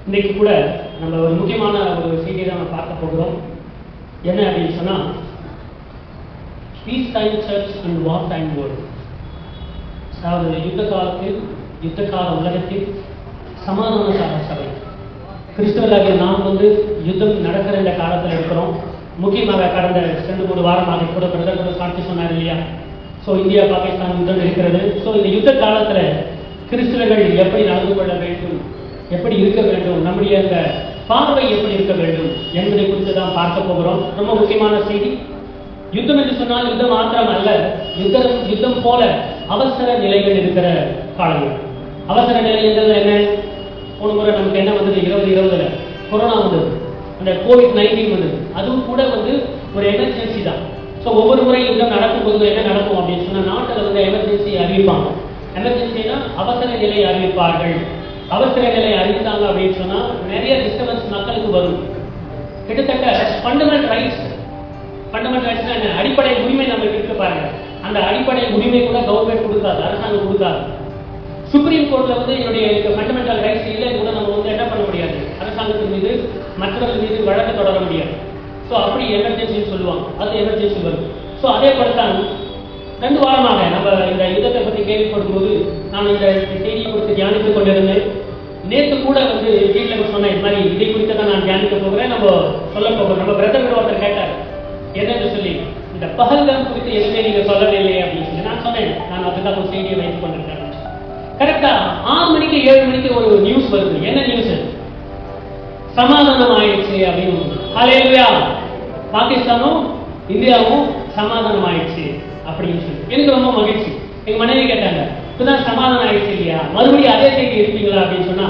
இன்னைக்கு கூட நம்ம ஒரு முக்கியமான ஒரு செய்தியை தான் நம்ம பார்க்க போகிறோம். என்ன அப்படின்னு சொன்னா, peace time church and war time world. அதாவது யுத்த காலத்தில், யுத்த கால உலகத்தில் சமாதான கால சபை. கிறிஸ்தவர்களாகிய நாம் யுத்தம் நடக்கிற இந்த காலத்தில் இருக்கிறோம். முக்கியமாக கடந்த 2-3 வாரமாக கூட பிரதமர் காட்சி சொன்னார் இல்லையா? ஸோ இந்தியா பாகிஸ்தான் யுத்தம் இருக்கிறது. ஸோ இந்த யுத்த காலத்தில் கிறிஸ்தவர்கள் எப்படி நடந்து கொள்ள வேண்டும், எப்படி இருக்க வேண்டும், நம்முடைய அந்த பார்வை எப்படி இருக்க வேண்டும் என்பதை குறித்து தான் பார்க்க போகிறோம். ரொம்ப முக்கியமான செய்தி. யுத்தம் என்று சொன்னால் யுத்தம் மாத்திரம் அல்ல, யுத்தம் போல அவசர நிலைகள் இருக்கிற காலங்கள். அவசர நிலை என்றது என்ன? போன முறை நமக்கு என்ன வந்தது? 2020 கொரோனா வந்தது, அந்த COVID-19 வந்தது. அதுவும் கூட ஒரு எமர்ஜென்சி தான். ஸோ ஒவ்வொரு முறை யுத்தம் நடக்கும்போது என்ன நடக்கும் அப்படின்னு சொன்னால், நாட்டில் எமர்ஜென்சி அறிவிப்பாங்க. எமர்ஜென்சினா அவசர நிலை அறிவிப்பார்கள். அவசர நிலை அறிவித்தாங்க அப்படின்னு சொன்னா நிறைய டிஸ்டர்பன்ஸ் மக்களுக்கு வரும். கிட்டத்தட்ட ஃபண்டமெண்டல் ரைட்ஸ் என்ன, அடிப்படை உரிமை நமக்கு இருக்கு பாருங்க. அந்த அடிப்படை உரிமை கூட கவர்மெண்ட் கொடுக்காது, அரசாங்கம் கொடுக்காது. சுப்ரீம் கோர்ட்ல என்னுடைய ஃபண்டமெண்டல் ரைட்ஸ் இல்லை கூட நம்ம என்ன பண்ண முடியாது, அரசாங்கத்தின் மீது மற்றவர்கள் மீது வழக்கு தொடர முடியாது. ஸோ அப்படி எமர்ஜென்சின்னு சொல்லுவாங்க, அது எமர்ஜென்சி வரும். ஸோ அதே போல தான் 2 வாரமாக நம்ம இந்த யுத்தத்தை பற்றி கேள்விப்படும் போது நான் இந்த செய்தியை குறித்து தியானித்துக் கொண்டிருந்தேன். நேற்று கூட வீட்டில் சொன்னேன், இது மாதிரி இதை குறித்து தான் நான் தியானிக்க போகிறேன், நம்ம சொல்ல போகிறோம். நம்ம பிரதமர் ஒருத்தர் கேட்டார் என்னன்னு சொல்லி, இந்த பகல்காம் குறித்து எதுவுமே நீங்க சொல்லவே இல்லை அப்படின்னு சொல்லி. நான் சொன்னேன், நான் அதுக்காக ஒரு செய்தியை வைத்துக் கொண்டிருக்கேன். கரெக்டா 6 மணிக்கு 7 மணிக்கு ஒரு நியூஸ் வருது. என்ன நியூஸ்? சமாதானம் ஆயிடுச்சு அப்படின்னு. ஹல்லேலூயா, பாகிஸ்தானும் இந்தியாவும் சமாதானம் ஆயிடுச்சு அப்படின்னு சொல்லி எனக்கு ரொம்ப மகிழ்ச்சி. எங்க மனைவி கேட்டாங்க, இப்பதான் சமாதானம் ஆயிடுச்சு இல்லையா, மறுபடியும் அதே செய்தி எடுப்பீங்களா அப்படின்னு சொன்னா,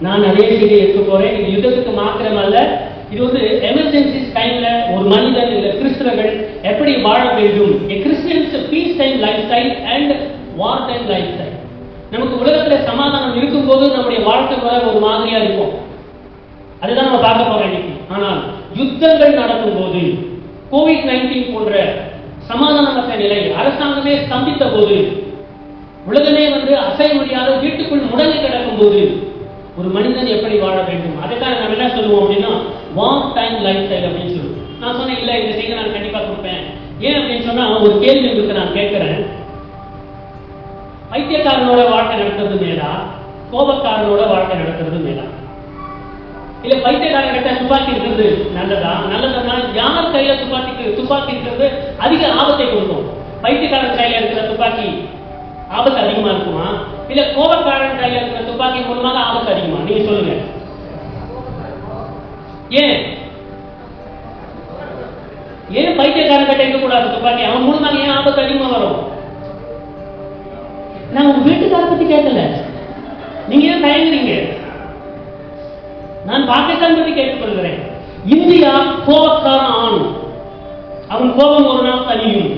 நான் அதே செய்தியை எடுக்க போறேன். இது யுத்தத்துக்கு மாத்திரம் அல்ல, இது எமர்ஜென்சி டைம்ல ஒரு மனிதன் இல்ல கிறிஸ்தவர்கள் எப்படி வாழ வேண்டும். Christians peace time lifestyle and war time lifestyle. நமக்கு உலகத்துல சமாதானம் இருக்கும் போது நம்முடைய வாழ்க்கை முறை ஒரு மாதிரியா இருக்கும். அதுதான் நம்ம பார்க்க போறோம் இன்னைக்கு. ஆனால் யுத்தங்கள் நடக்கும் போது, COVID-19 போன்ற சமாதானமற்ற நிலை, அரசாங்கமே ஸ்தம்பித்த போது, உலகமே அசைய முடியாத வீட்டுக்குள் முடங்கி கிடக்கும் போது ஒரு மனிதன் எப்படி வாழ வேண்டும், அதைத்தான் நம்ம என்ன சொல்லுவோம் அப்படின்னா வார் டைம் லைஃப் ஸ்டைல் அப்படின்னு சொல்லுவோம். நான் சொன்னேன், இல்ல இந்த செய்தி நான் கண்டிப்பா கொடுப்பேன். ஏன் அப்படின்னு சொன்னா, ஒரு கேள்வி உங்களுக்கு நான் கேட்கிறேன். பைத்தியக்காரனோட வாழ்க்கை நடத்துறது மேலா, கோபக்காரனோட வாழ்க்கை நடத்துறது மேலா? இல்ல பைத்தியக்காரன் கிட்ட துப்பாக்கி இருக்கிறது நல்லதா? நல்லதுன்னா யார் கையில துப்பாக்கி இருக்கிறது அதிக ஆபத்தை கொடுக்கும்? பைத்தியக்காரன் கையில இருக்கிற துப்பாக்கி ஆபத்து அதிகமா இருக்குமா, இல்ல கோபக்காரன் கையில இருக்கிற துப்பாக்கி மூலமாக ஆபத்து அதிகமா? நீங்க சொல்லுங்க. ஏன் பைத்தியக்காரன் கிட்ட இருக்க கூடாது துப்பாக்கி? அவன் மூலமாக ஏன் ஆபத்து அதிகமா வரும்? நான் உங்க வீட்டுக்கார பத்தி கேட்கல, நீங்க ஏன் தயங்குறீங்க? நான் பாகிஸ்தான் பற்றி கேட்டுக்கொள்கிறேன். இந்தியா கோபக்காரன் ஆண், அவன் கோபம் ஒரு நாள் தனியும்.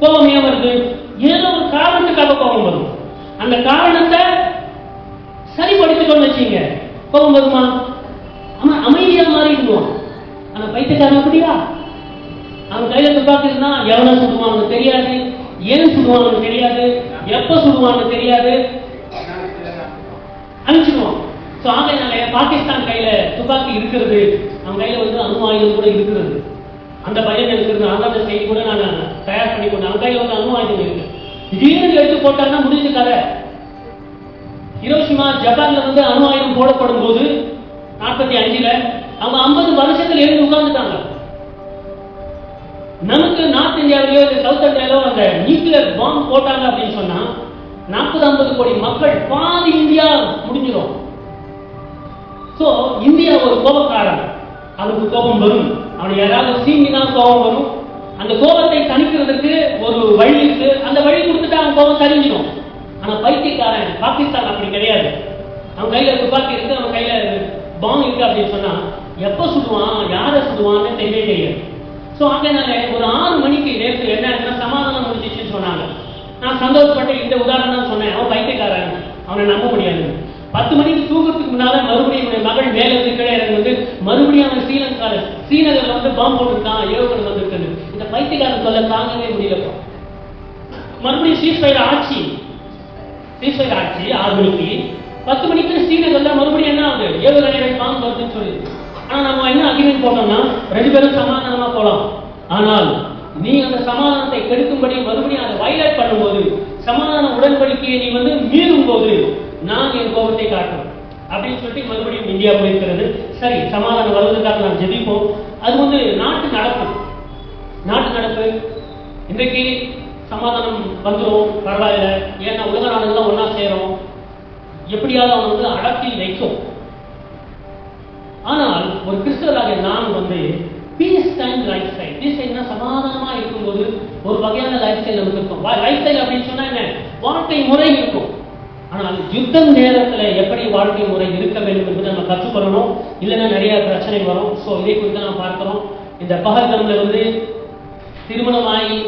கோபம் ஏன் வருது? ஏதோ ஒரு காரணத்துக்காக கோபம் வரும். அந்த காரணத்தை சரிப்படுத்திக்கொண்டு வச்சீங்க, கோபம் வருமா? ஆமா, அமைதியா மாறிடுவான். ஆனா பைத்தியக்காரன் அப்படியா? அவன் கையில துப்பாக்கி இருந்தா எவனை சுடுவான்னு தெரியாது, ஏன் சுடுவான்னு தெரியாது, எப்ப சுடுவான்னு தெரியாது, அனுப்பிச்சிடுவான். பாகிஸ்தான் கையில துப்பாக்கி இருக்கிறது, அவன் கையில அணு ஆயுதம் கூட இருக்கிறது. அந்த பையன் இருக்கிறது, அந்த செய்தி கூட நான் தயார் பண்ணி கொண்டு, அவன் கையில அணு ஆயுதம் இருக்கு. திடீர்னு எடுத்து போட்டாங்கன்னா முடிஞ்ச கதை. ஹிரோஷிமா ஜப்பான்ல அணு ஆயுதம் போடப்படும் போது 45ல அவங்க 50 வருஷத்துல எழுந்து உட்கார்ந்துட்டாங்க. நமக்கு நார்த் இந்தியாவிலோ சவுத் இந்தியாவிலோ அந்த நியூக்ளியர் பாம்பு போட்டாங்க அப்படின்னு சொன்னா 40-50 கோடி மக்கள், பாதி இந்தியா முடிஞ்சிடும். சோ இந்தியா ஒரு கோபக்காரன், அவனுக்கு கோபம் வரும். அவனுக்கு யாராவது சீங்கிதான் கோபம் வரும். அந்த கோபத்தை தணிக்கிறதுக்கு ஒரு வழி இருக்கு, அந்த வழி கொடுத்துட்டு அவன் கோபம் தணிஞ்சிடும். ஆனா பைத்தியக்காரன் பாகிஸ்தான் அப்படி கிடையாது. அவன் கையில துப்பாக்கி இருக்கு, அவன் கையில பாம்பு இருக்கு அப்படின்னு சொன்னா எப்ப சுடுவான், யாரை சுடுவான்னு தெரியவே தெரியாது. சோ அதனால ஒரு 6 மணிக்கு நேற்று என்ன சமாதானம் முடிஞ்சிச்சுன்னு சொன்னாங்க. நான் சந்தோஷப்பட்டு இந்த உதாரணம் தான் சொன்னேன். அவன் பைத்தியக்காரன், அவனை நம்ப முடியாது. 10 மணிக்கு தூக்கத்துக்கு முன்னால மறுபடியும் மகள் மேல இருந்து கீழே இறங்கி மறுபடியும் அவன் ஸ்ரீநகர்ல பாம்பு போட்டுருக்கான், ஏவுகணை வந்திருக்குன்னு. இந்த பைத்தியக்காரன் சொல்ல தாங்கவே முடியலப்பா. மறுபடியும் சீஸ்ஃபயர் ஆட்சி 6 மணிக்கு 10 மணிக்கு ஸ்ரீநகர்ல மறுபடியும் என்ன ஆகுது, ஏவுகணைகள் பாம்பு வருதுன்னு சொல்லி. ஆனா நம்ம என்ன அக்ரிமெண்ட் போட்டோம்னா 2 பேரும் சமாதானமா போலாம். ஆனால் நீ அந்த சமாதானத்தை கெடுக்கும்படி மறுபடியும் அதை வயலேட் பண்ணும்போது, சமாதான உடன்படிக்கையை நீ மீறும் போது நான் என் கோபத்தை காட்டுறேன் அப்படின்னு சொல்லிட்டு மறுபடியும் இந்தியா போயிருக்கிறது. சரி, சமாதானம் வருவதற்காக நாம் ஜெபிப்போம். அது நாட்டு நடப்பு. நாட்டு நடப்பு இன்றைக்கு சமாதானம் வந்துடும், பரவாயில்ல. ஏன்னா உலக நாடுகள்லாம் ஒன்னா சேரும், எப்படியாவது அவன் அடக்கி வைக்கும். ஆனால் ஒரு கிறிஸ்தவராக நான் peace time lifestyle, peace டைம்னா சமாதானமா இருக்கும்போது ஒரு வகையான லைஃப் ஸ்டைல் நமக்கு இருக்கும். லைஃப் ஸ்டைல் அப்படின்னு சொன்னா என்ன, வாழ்க்கை முறை இருக்கும். ஆனால் யுத்தம் நேரத்துல எப்படி வாழ்க்கை முறை இருக்க வேண்டும் என்பதை நம்ம கற்றுக்கொள்ளணும். இல்லைன்னா நிறைய பிரச்சனை வரும். ஸோ இதை குறித்து நம்ம பார்க்கிறோம். இந்த பகல்கம்ல திருமணமாகி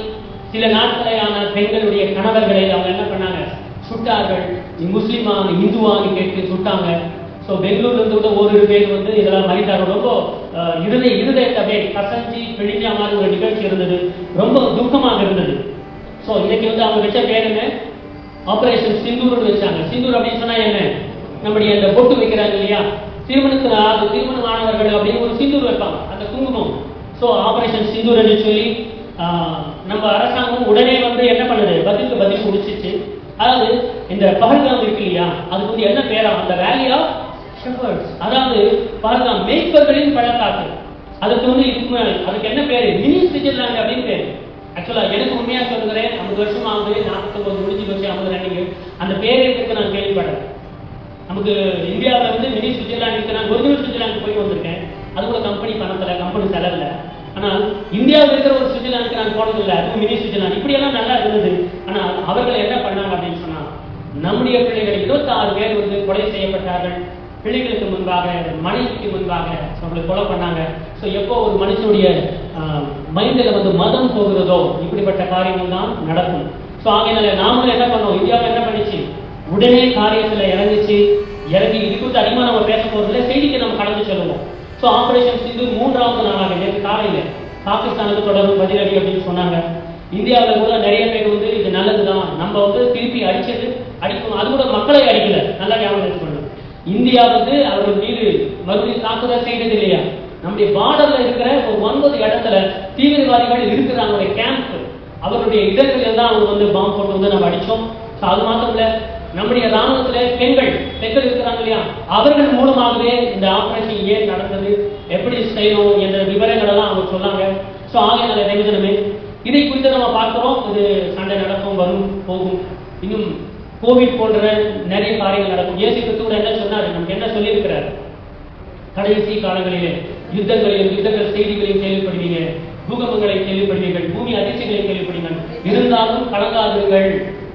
சில நாட்களையான பெண்களுடைய கணவர்களை அவங்க என்ன பண்ணாங்க, சுட்டார்கள். நீ முஸ்லீமா இந்துவான்னு கேட்டு சுட்டாங்க. ஸோ பெங்களூர்ல இருந்து கூட ஒரு பேர் இதெல்லாம் மறித்தார்கள். ரொம்ப இருதயத்தை அப்படியே கசஞ்சி பிழிஞ்ச மாதிரி ஒரு நிகழ்ச்சி இருந்தது. ரொம்ப துக்கமாக இருந்தது. ஸோ இன்னைக்கு அவங்க வச்ச பேருன்னு ஆபரேஷன் சிந்தூர்னு வச்சாங்க. சிந்தூர் அப்படின்னு சொன்னா என்ன, நம்முடைய அந்த பொட்டு வைக்கிறாங்க இல்லையா, திருமணமானவர்கள் அப்படின்னு ஒரு சிந்தூர் வைப்பாங்க, அந்த குங்குமம். ஸோ ஆபரேஷன் சிந்தூர் என்று சொல்லி நம்ம அரசாங்கம் உடனே என்ன பண்ணுது, பதிலுக்கு பதில் முடிச்சிச்சு. அதாவது இந்த பகல்காம் இருக்கு இல்லையா, அதுக்கு என்ன பேரா, அந்த வேலி ஆஃப் ஷெப்பர்ட்ஸ், அதாவது பகல்காம் மேய்ப்பர்களின் பள்ளத்தாக்கு. அதுக்கு என்ன பேரு, மினி சுவிட்சர்லாந்து அப்படின்னு பேரு. ஆக்சுவலா எனக்கு உண்மையா சொல்லுகிறேன், 50 வருஷம் ஆகுது, 49 முடிஞ்சு போச்சு, 50 ரன்னிங். அந்த பேரே இருக்கு, நான் கேள்விப்பட்டேன். நமக்கு இந்தியாவில் மினி சுவிட்சர்லாந்து இருக்கு. நான் ஒரிஜினல் சுவிட்சர்லாந்து போய் வந்திருக்கேன். அது கூட கம்பெனி பணத்துல, கம்பெனி செலவில். ஆனால் இந்தியாவில் இருக்கிற ஒரு சுவிட்சர்லாந்துக்கு நான் போனதில்லை, அதுவும் மினி சுவிட்சர்லாந்து. இப்படியெல்லாம் நல்லா இருந்தது. ஆனால் அவர்கள் என்ன பண்ணாங்க அப்படின்னு சொன்னா, நம்முடைய பிள்ளைகள் 26 பேர் கொலை செய்யப்பட்டார்கள். பிள்ளைகளுக்கு முன்பாக, மனைவிக்கு முன்பாக அவங்களை கொலை பண்ணாங்க. ஸோ எப்போ ஒரு மனுஷனுடைய மைண்டில் மதம் போகிறதோ இப்படிப்பட்ட காரியங்கள் தான் நடக்கும். ஸோ ஆகையினால நாமளும் என்ன பண்ணோம், இந்தியாவில் என்ன பண்ணிச்சு, உடனே காரியத்தில் இறங்கி இது குறித்து அதிகமாக நம்ம பேச போறதுல செய்திக்கு நம்ம கடந்து செல்லுவோம். ஸோ ஆபரேஷன் சிந்தூர் 3வது நாளாக நேற்று காலையில் பாகிஸ்தானுக்கு தொடர்பு பதிலடி அப்படின்னு சொன்னாங்க. இந்தியாவில் கூட நிறைய பேர் இது நல்லதுதான், நம்ம திருப்பி அடிக்கணும். அது கூட மக்களை அடிக்கல, நல்லா ஞாபகம் பண்ணணும். இந்தியா அவர்கள் மீது மறுபடியும் தாக்குதல் செய்தது இல்லையா, நம்முடைய பார்டர்ல இருக்கிற ஒரு 9 இடத்துல தீவிரவாதிகள் இருக்கிறாங்க கேம்ப், அவருடைய இடங்களில் தான் அவங்க பாம்பு போட்டு நம்ம அடிச்சோம். அது மாத்திரம் இல்ல, நம்முடைய ராணுவத்துல பெண்கள் இருக்கிறாங்க இல்லையா, அவர்கள் மூலமாகவே இந்த ஆபரேஷன் ஏன் நடந்தது, எப்படி செய்யணும் என்ற விவரங்கள் எல்லாம் அவங்க சொன்னாங்க. ஸோ ஆகையினால தேவஜனமே இதை குறித்து நம்ம பார்க்கிறோம். இது சண்டை நடக்கும், வரும், போகும். இன்னும் கோவிட் போன்ற நிறைய காரியங்கள் நடக்கும். இயேசு கிறிஸ்து கூட என்ன சொன்னார், நமக்கு என்ன சொல்லியிருக்கிறார், கடைசி காலங்களிலே யுத்தங்கள் செய்திகளையும் கேள்விப்படுவீங்க, பூகம்பங்களை கேள்விப்படுவீர்கள், பூமி அதிர்ச்சிகளை கேள்விப்படுவீர்கள். இருந்தாலும் கலங்காதீர்கள்,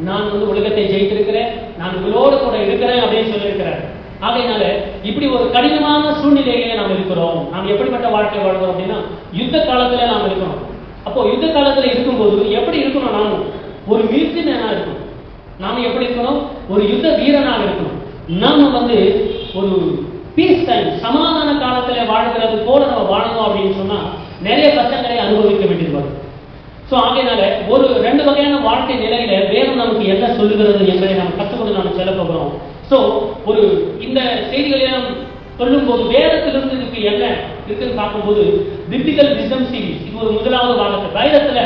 நான் உலகத்தை ஜெயித்திருக்கிறேன், நான் உங்களோடு கூட இருக்கிறேன் அப்படின்னு சொல்லியிருக்கிறார். ஆகையினால இப்படி ஒரு கடினமான சூழ்நிலையிலே நாம் இருக்கிறோம். நாம் எப்படிப்பட்ட வாழ்க்கை வாழ்கிறோம் அப்படின்னா, யுத்த காலத்துல நாம் இருக்கிறோம். அப்போ யுத்த காலத்துல இருக்கும்போது எப்படி இருக்கணும், நாமும் ஒரு மிலிட்டரி மேனா இருக்கணும். நாம எப்படி இருக்கணும், ஒரு யுத்த வீரனாக இருக்கணும். நாம ஒரு பீஸ் டைம் சமாதான காலத்துல வாழ்கிறது போல நம்ம வாழணும் அப்படின்னு சொன்னா நிறைய கஷ்டங்களை அனுபவிக்க வேண்டியது வரும். ஸோ ஆகையினால ஒரு 2 வகையான வாழ்க்கை நிலையில வேதம் நமக்கு என்ன சொல்லுகிறது என்பதை நம்ம கற்றுக்கொண்டு நாம் செல்ல போகிறோம். ஸோ ஒரு இந்த செய்திகளெல்லாம் சொல்லும் போது வேதத்திலிருந்து இதுக்கு என்ன இருக்குன்னு பார்க்கும்போது பிப்ளிக்கல் விஸ்டம் சீரிஸ், இது ஒரு 1வது பாகத்தில் வேதத்துல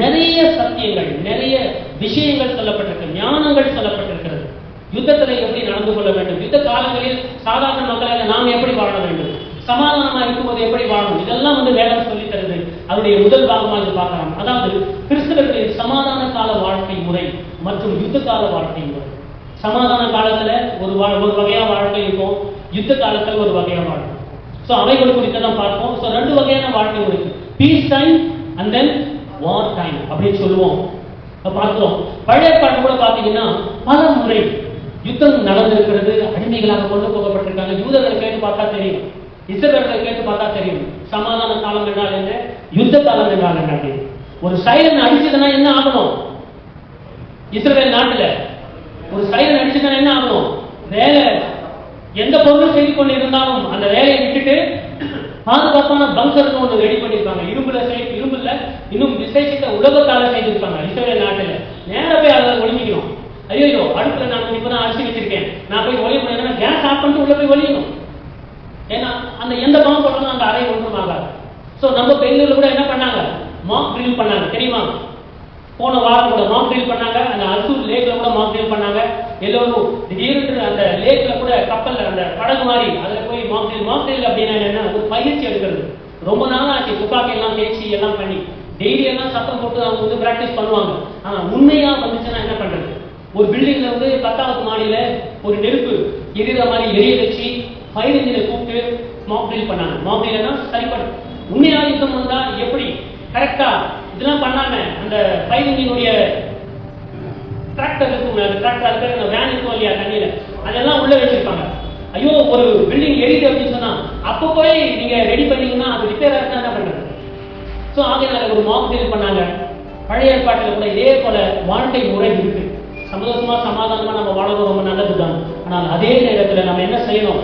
நிறைய சத்தியங்கள், நிறைய விஷயங்கள் சொல்லப்பட்டிருக்கு, ஞானங்கள் சொல்லப்பட்டிருக்கிறது. யுத்தத்தில் எப்படி நடந்து கொள்ள வேண்டும், யுத்த காலங்களில் சாதாரண மக்களாக நாம் எப்படி வாழ வேண்டும், சமாதானமா இருக்கும்போது எப்படி வாழணும், இதெல்லாம் வேதம் சொல்லி தருது. அதனுடைய முதல் பாகமாக இது பார்க்கலாம். அதாவது கிறிஸ்தவர்களின் சமாதான கால வாழ்க்கை முறை மற்றும் யுத்த கால வாழ்க்கை முறை. சமாதான காலத்துல ஒரு வகையா வாழ்க்கை இருக்கும், யுத்த காலத்துல ஒரு வகையா வாழ்க்கை. ஸோ அவைகள் குறித்து தான் பார்ப்போம். ஸோ 2 வகையான வாழ்க்கை முறை, peace time and then war time அப்படின்னு சொல்லுவோம். பார்க்கிறோம். பழைய பாட்டு கூட பார்த்தீங்கன்னா பல முறை யுத்தம் நடந்திருக்கிறது, அடிமைகளாக கொண்டு போகப்பட்டிருக்காங்க. யூதர்களை கேட்டு பார்த்தா தெரியும், இஸ்ரவேலர்களை கேட்டு பார்த்தா தெரியும், சமாதான காலம் என்றால் என்ன, யுத்த காலம் என்றால் என்ன. ஒரு சைலன் அடிச்சதுன்னா என்ன ஆகணும், இஸ்ரவேல் நாட்டுல ஒரு சைலன் அடிச்சதுன்னா என்ன ஆகணும், வேலை எந்த பொருளும் செய்து கொண்டு இருந்தாலும் அந்த வேலையை விட்டுட்டு பாதுகாப்பான பங்கர்னு ஒன்று ரெடி பண்ணிருப்பாங்க. இரும்புல இன்னும் விசேஷத்தை உலகத்தால செய்திருப்பாங்க. இஸ்ரவேல் நாட்டுல நேர போய் அதில் ஒளிஞ்சிக்கணும். ஐயோ அடுப்புல நான் இப்பதான் அரிசி வச்சிருக்கேன், நான் போய் ஒளிய முடியாது, கேஸ் ஆஃப் பண்ணிட்டு உள்ள போய் ஒளியணும். ஏன்னா அந்த எந்த பாம்பு போட்டாலும் அந்த அறை ஒன்றும் ஆகாது. ஸோ நம்ம பெங்களூர்ல கூட என்ன பண்ணாங்க, மாக் ட்ரில் பண்ணாங்க தெரியுமா? போன வாரம் கூட மாக் ட்ரில் பண்ணாங்க. அந்த அசூர் லேக்ல கூட மாக் ட்ரில் பண்ணாங்க. எல்லோரும் திடீர்னு அந்த லேக்ல கூட கப்பல்ல அந்த படகு மாதிரி அதுல போய் மாக் ட்ரில் அப்படின்னா என்ன, ஒரு பயிற்சி எடுக்கிறது. ரொம்ப நாள் ஆச்சு, துப்பாக்கி எல்லாம் தேய்ச்சி எல்லாம் பண்ணி டெய்லி எல்லாம் சத்தம் போட்டு அவங்க வந்து பிராக்டிஸ் பண்ணுவாங்க. ஆனா உண்மையா வந்துச்சுன்னா என்ன பண்றது? ஒரு பில்டிங்ல வந்து 10வது மாடியில ஒரு நெருப்பு எரிகிற மாதிரி எரிய வச்சு ஃபயர் இன்ஜினை கூப்பிட்டு மாக் ட்ரில் பண்ணாங்க. மாக் ட்ரில்னா சரிப்படும். உண்மையா யுத்தம் வந்தா எப்படி கரெக்டா இதெல்லாம் பண்ணாம அந்த ஃபயர் இன்ஜினுடைய டிராக்டர் இருக்கும், டிராக்டர் வேன் இருக்கும் இல்லையா தண்ணியில, அதெல்லாம் உள்ள வச்சிருப்பாங்க. ஐயோ ஒரு பில்டிங் எரியுது அப்படின்னு சொன்னா அப்போ போய் நீங்க ரெடி பண்ணீங்கன்னா அது ரிப்பேர் ஆகிட்டா என்ன பண்றது? ஸோ ஆகையினால ஒரு மாக் ட்ரில் பண்ணாங்க. பழைய ஏற்பாட்டில் கூட இதே போல வாழ்க்கை முறை இருக்கு. சந்தோஷமா சமாதானமா நம்ம வாழறது ரொம்ப நல்லதுதான். ஆனால் அதே நேரத்தில் நம்ம என்ன செய்யணும்?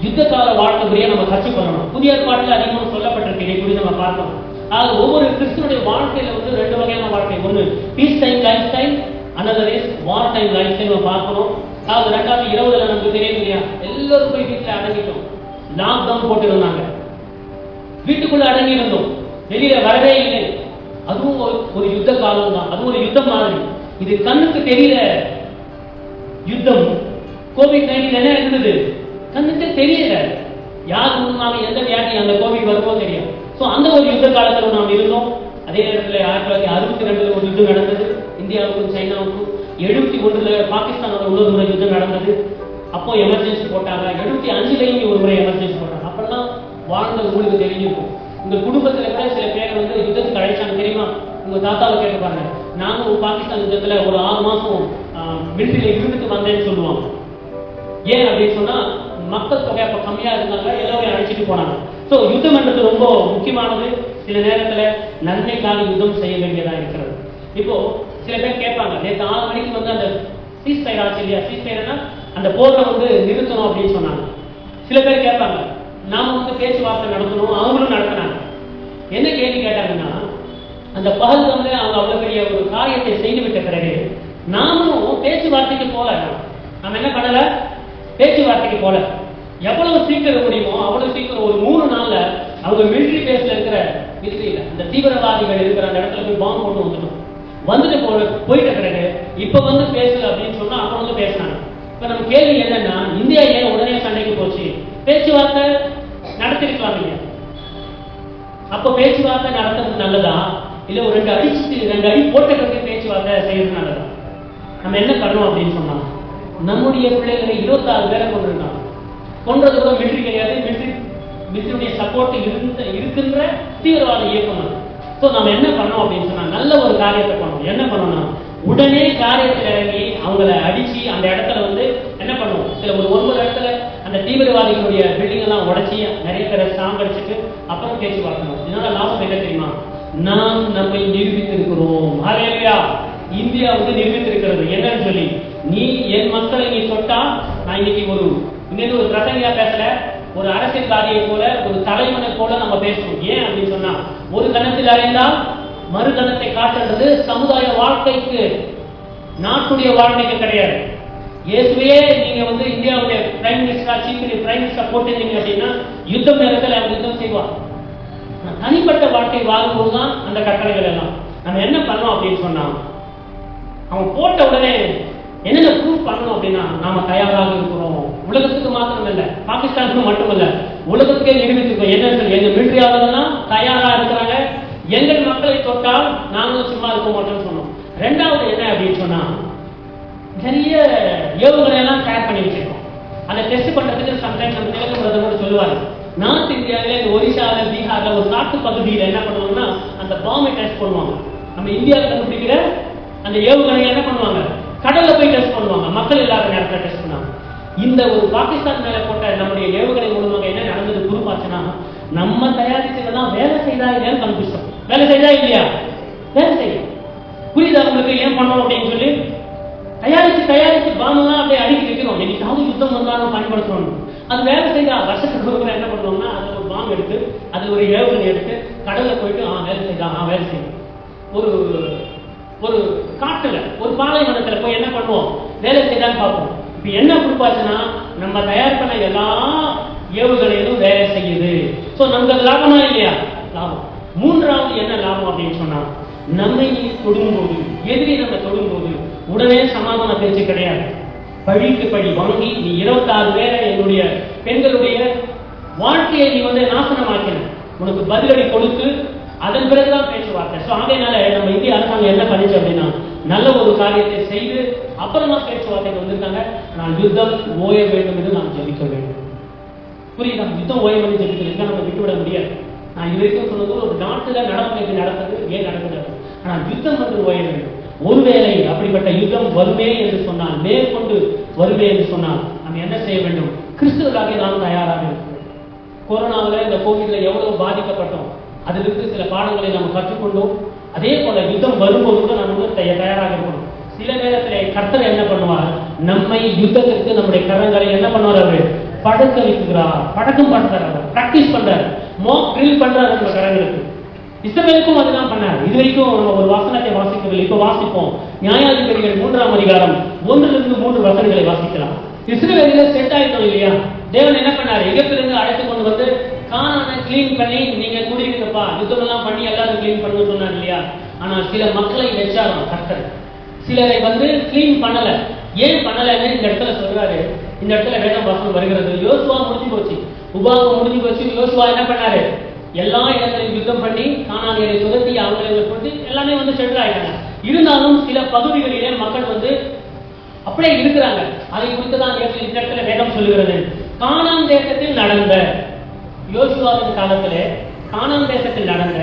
யுத்த கால வாழ்க்கை முறையை நம்ம கற்றுக்கொள்ளணும். புதிய ஏற்பாட்டில் அதிகமாக சொல்லப்பட்டிருக்கு, இதை குறித்து நம்ம பார்த்தோம். அதாவது ஒவ்வொரு கிறிஸ்துவனுடைய வாழ்க்கையில வந்து 2 வகையான வாழ்க்கை. ஒன்று peace time lifestyle, another is war time lifestyle நம்ம பார்க்கணும். அதாவது 2020 நமக்கு தெரியும் இல்லையா, எல்லாரும் போய் வீட்டில் அடங்கிட்டோம். லாக்டவுன் போட்டுருந்தாங்க, வீட்டுக்குள்ள அடங்கி இருந்தோம், வெளியில வரவே இல்லை. அதுவும் ஒரு யுத்த காலம் தான், அதுவும் ஒரு யுத்தம் மாதிரி. இது கண்ணுக்கு தெரியல யுத்தம். கோவிட்-19 என்ன இருந்தது? கண்ணுக்கு தெரியல. யார் மூலமாக எந்த வியாதி அந்த கோவிட் வருமோ தெரியும். ஸோ அந்த ஒரு யுத்த காலத்தில் நாம் இருந்தோம். அதே நேரத்தில் 1962 ஒரு யுத்தம் நடந்தது, இந்தியாவுக்கும் சைனாவுக்கும். 71 பாகிஸ்தானோட உலக யுத்தம் நடந்தது. அப்போ எமர்ஜென்சி போட்டாங்க. 75 ஒரு முறை எமர்ஜென்சி போட்டாங்க. அப்பெல்லாம் வாழ்ந்த உங்களுக்கு தெரிஞ்சிருக்கும். உங்க குடும்பத்துல கூட சில பேர் வந்து யுத்தத்துக்கு அழைச்சாங்க தெரியுமா? உங்க தாத்தாவை கேட்டு பாருங்க. நானும் பாகிஸ்தான் யுத்தத்துல ஒரு 6 மாசம் மிலிட்டரியில இருந்துட்டு வந்தேன்னு சொல்லுவாங்க. ஏன் அப்படின்னு சொன்னா மக்கள் தொகை அப்ப கம்மியா இருந்தாங்க, எல்லாரும் அழைச்சிட்டு போனாங்க. ஸோ யுத்தம் என்றது ரொம்ப முக்கியமானது. சில நேரத்துல நன்மைக்காக யுத்தம் செய்ய வேண்டியதா இருக்கிறது. இப்போ சில பேர் கேட்பாங்க, நேற்று 6 மணிக்கு வந்து அந்த சீஸ்ஃபயர் ஆச்சு இல்லையா? சீஸ்ஃபயர்னா அந்த போரை வந்து நிறுத்தணும் அப்படின்னு சொன்னாங்க. சில பேர் கேட்பாங்க, நாம வந்து பேச்சுவார்த்தை நடத்தணும், அவங்களும் நடத்தினாங்க. என்ன கேள்வி கேட்டாங்கன்னா, அந்த பகல்ல அவங்க அவ்வளவு பெரிய ஒரு காரியத்தை செய்துவிட்ட பிறகு நாமும் பேச்சுவார்த்தைக்கு போல, நம்ம என்ன பண்ணல? பேச்சுவார்த்தைக்கு போல. எவ்வளவு சீக்கிரம் முடியுமோ அவ்வளவு சீக்கிரம் ஒரு 3 நாள்ல அவங்க மிலிட்டரி பேஸ்ல இருக்கிற மிலிட்டரியில இந்த தீவிரவாதிகள் இருக்கிற அந்த இடத்துல போய் பாம்பு போட்டு வந்துட்டு போயிட்ட பிறகு இப்ப வந்து பேசல அப்படின்னு சொன்னா அவங்க வந்து பேசினாங்க. இப்ப நம்ம கேள்வி என்னன்னா, இந்தியா ஏன் உடனே சண்டைக்கு போச்சு? பேச்சுவார்த்தை நடத்திருக்கலாமே. அப்ப பேச்சுவார்த்தை நடத்துறது நல்லதா, இல்ல ஒரு 2 அடி போட்டு பேச்சுவார்த்தை செய்யறது நல்லதா? நம்ம என்ன பண்ணணும் அப்படின்னு சொன்னா, நம்முடைய பிள்ளைகளை 26 பேரை கொண்டிருக்காங்க. கொன்றது கூட மிலிட்டரி கிடையாது, மிலிட்டரியுடைய சப்போர்ட் இருக்கின்ற தீவிரவாத இயக்கம். ஸோ நம்ம என்ன பண்ணோம் அப்படின்னு சொன்னா, நல்ல ஒரு காரியத்தை பண்ணணும். என்ன பண்ணணும்னா, உடனே காரியத்தில் இறங்கி அவங்கள அடிச்சு அந்த இடத்துல வந்து என்ன பண்ணுவோம், சில ஒரு 9 இடத்துல அந்த தீவிரவாதிகளுடைய பில்டிங் எல்லாம் உடைச்சி நிறைய பேரை சாங்கடிச்சுட்டு அப்புறம் பேச்சு பார்க்கணும். இதனால லாபம் என்ன தெரியுமா? நாம் நம்மை நிரூபித்திருக்கிறோம். ஹல்லேலூயா! இந்தியா வந்து நிரூபித்திருக்கிறது என்னன்னு சொல்லி, நீ என் மக்களை நீ தொட்டா, நான் இன்னைக்கு ஒரு பிரசங்கியா பேசல, ஒரு அரசியல்வாதியை போல, ஒரு தலைவனை போல நம்ம பேசணும். ஏன் அப்படின்னு சொன்னா, ஒரு கணத்தில் அறைந்தால் மறு கணத்தை காட்டுறது சமுதாய வாழ்க்கைக்கு, நாட்டுடைய வாழ்க்கைக்கு கிடையாது. இயேசுவே நீங்க வந்து இந்தியாவுடைய பிரைம் மினிஸ்டரா, சீஃப் பிரைம் மினிஸ்டர் போட்டிருந்தீங்க அப்படின்னா யுத்தம் நேரத்தில் அவங்க யுத்தம் செய்வார். தனிப்பட்ட வாழ்க்கை வாழும்போதுதான் அந்த கட்டளைகள் எல்லாம். நம்ம என்ன பண்ணோம் அப்படின்னு சொன்னா, அவங்க போட்ட உடனே என்னென்ன ப்ரூவ் பண்ணணும் அப்படின்னா, நாம தயாராக இருக்கிறோம். உலகத்துக்கு மாத்திரம் இல்ல, பாகிஸ்தானுக்கு மட்டும் இல்ல, உலகத்துக்கே நிரூபித்திருக்கோம். என்ன எங்க மிலிட்டரி ஆளுநர்லாம் தயாரா இருக்கிறாங்க. எங்கள் மக்களை தொட்டால் நாங்களும் சும்மா இருக்க மாட்டோம்னு சொன்னோம். 2வது என்ன அப்படின்னு சொன்னா, நிறைய ஏவுகளை எல்லாம் ஷேர் பண்ணி வச்சிருக்கோம். அதை டெஸ்ட் பண்றதுக்கு சம்டைம்ஸ் நம்ம தெலுங்கு பிரதமர் சொல்லுவாரு, நார்த் இந்தியாவில இந்த ஒரிசால, பீகார்ல ஒரு காட்டு பகுதியில் என்ன பண்ணுவாங்கன்னா அந்த பாம்பை டெஸ்ட் பண்ணுவாங்க. நம்ம இந்தியாவில் கண்டுபிடிக்கிற அந்த ஏவுகணையை என்ன பண்ணுவாங்க, கடல்ல போய் டெஸ்ட் பண்ணுவாங்க. மக்கள் இல்லாத நேரத்தில் டெஸ்ட் பண்ணுவாங்க. இந்த ஒரு பாகிஸ்தான் மேல போட்ட நம்முடைய ஏவுகணை மூலமாக என்ன நடந்தது புரிப்பாச்சுன்னா, நம்ம தயாரிச்சதெல்லாம் வேலை செய்தா இல்லையான்னு கண்டுபிடிச்சோம். வேலை செய்தா இல்லையா? வேலை செய்யும். புரியுதா உங்களுக்கு ஏன் பண்ணணும் அப்படின்னு சொல்லி? தயாரிச்சு பாம்பெல்லாம் அப்படியே அடிக்கி வைக்கணும். என்னைக்காவது யுத்தம் வந்தாலும் பயன்படுத்தணும். அது வேலை செய்தா வருஷத்துக்கு ஒரு என்ன பண்ணுவாங்கன்னா, அது ஒரு பாம்பு எடுத்து, அது ஒரு ஏவுகணை எடுத்து கடல்ல போயிட்டு வேலை செய்யும். ஒரு காட்டுல ஒரு பாலைவனத்துல போய் என்ன பண்ணுவோம், வேலை செய்தான்னு பார்ப்போம். இப்ப என்ன கொடுப்பாச்சுன்னா நம்ம தயார் பண்ண எல்லா ஏவுகணைகளும் வேலை செய்யுது. சோ நமக்கு லாபமா இல்லையா? லாபம். மூன்றாவது என்ன லாபம் அப்படின்னு சொன்னா, நம்மை தொடும்போது, எதிரி நம்ம தொடும்போது உடனே சமாதான பேச்சு கிடையாது. பழிக்கு பழி வாங்கி நீ 26 பேரை என்னுடைய பெண்களுடைய வாழ்க்கையை நீ நாசனமாக்கின, உனக்கு பதிலடி கொடுத்து அதன் பிறகுதான் பேச்சுவார்த்தை. ஸோ அதனால நம்ம இந்திய அரசாங்கம் என்ன பண்ணிச்சு அப்படின்னா, நல்ல ஒரு காரியத்தை செய்து அப்புறமா பேச்சுவார்த்தைக்கு வந்திருக்காங்க. நான் யுத்தம் ஓய வேண்டும் என்று நாம் ஜெபிக்க வேண்டும். புரியுதா? யுத்தம் ஓய வேண்டும் ஜெபிக்கிறதுக்கு நம்ம விட்டுவிட முடியாது. நான் இது வரைக்கும் சொன்னது ஒரு நாட்டுல நடப்பு நடந்தது, ஏன் நடக்குது, ஆனால் யுத்தம் ஓய வேண்டும். ஒருவேளை அப்படிப்பட்ட யுத்தம் வருமே என்று சொன்னால், மேற்கொண்டு வருமே என்று சொன்னால் நம்ம என்ன செய்ய வேண்டும்? கிறிஸ்துவராக நாம் தயாராக இருக்கிறோம். கொரோனாவில் இந்த கோவிட்ல எவ்வளவு பாதிக்கப்பட்டோம், அதிலிருந்து சில பாடங்களை நாம் கற்றுக்கொண்டோம். அதே போல யுத்தம் வரும்போது கூட நம்ம தயாராக இருக்கணும். சில நேரத்தில் கர்த்தர் என்ன பண்ணுவார், நம்மை யுத்தத்திற்கு நம்முடைய கரங்களை என்ன பண்ணுவார், அவரு பழக்க வைக்கிறார், பழக்கம் பண்றார், அவர் பிராக்டிஸ் பண்றாரு, மாக் ட்ரில் பண்றாரு நம்ம கரங்களுக்கு. இஸ்ரவேலுக்கும் அதுதான் பண்ணார். இது வரைக்கும் நம்ம ஒரு வசனத்தை வாசிக்கவில்லை, இப்ப வாசிப்போம். நியாயாதிபதிகள் 3ஆம் அதிகாரம் 1-3 வசனங்களை வாசிக்கலாம். இஸ்ரவேலில செட் ஆயிட்டோம் இல்லையா? தேவன் என்ன பண்ணாரு, எகிப்திலிருந்து அழைத்து கொண்டு வந்து கானானை கிளீன் பண்ணி நீங்க குடியிருக்கப்பா, யுத்தம் எல்லாம் பண்ணி எல்லாரும் கிளீன் பண்ணு சொன்னார் இல்லையா? ஆனா சில மக்களை வச்சாராம் கர்த்தர், சிலரை கிளீன் பண்ணல. ஏன் பண்ணலன்னு இந்த இடத்துல சொல்றாரு. இந்த இடத்துல வேதம் வாசனம் வருகிறது. யோசுவா முடிஞ்சு போச்சு, உபாகம் முடிஞ்சு போச்சு. யோசுவா என்ன பண்ணாரு, எல்லா இடங்களையும் யுத்தம் பண்ணி கானானியரை துரத்தி அவங்களை போட்டு எல்லாமே செட்டில் ஆயிட்டாங்க. இருந்தாலும் சில பகுதிகளிலே மக்கள் அப்படியே இருக்கிறாங்க. அதை குறித்து தான் இந்த இடத்துல வேதம் சொல்லுகிறது. கானான் தேசத்தில் நடந்த, யோசுவாவின் காலத்திலே கானான் தேசத்தில் நடந்த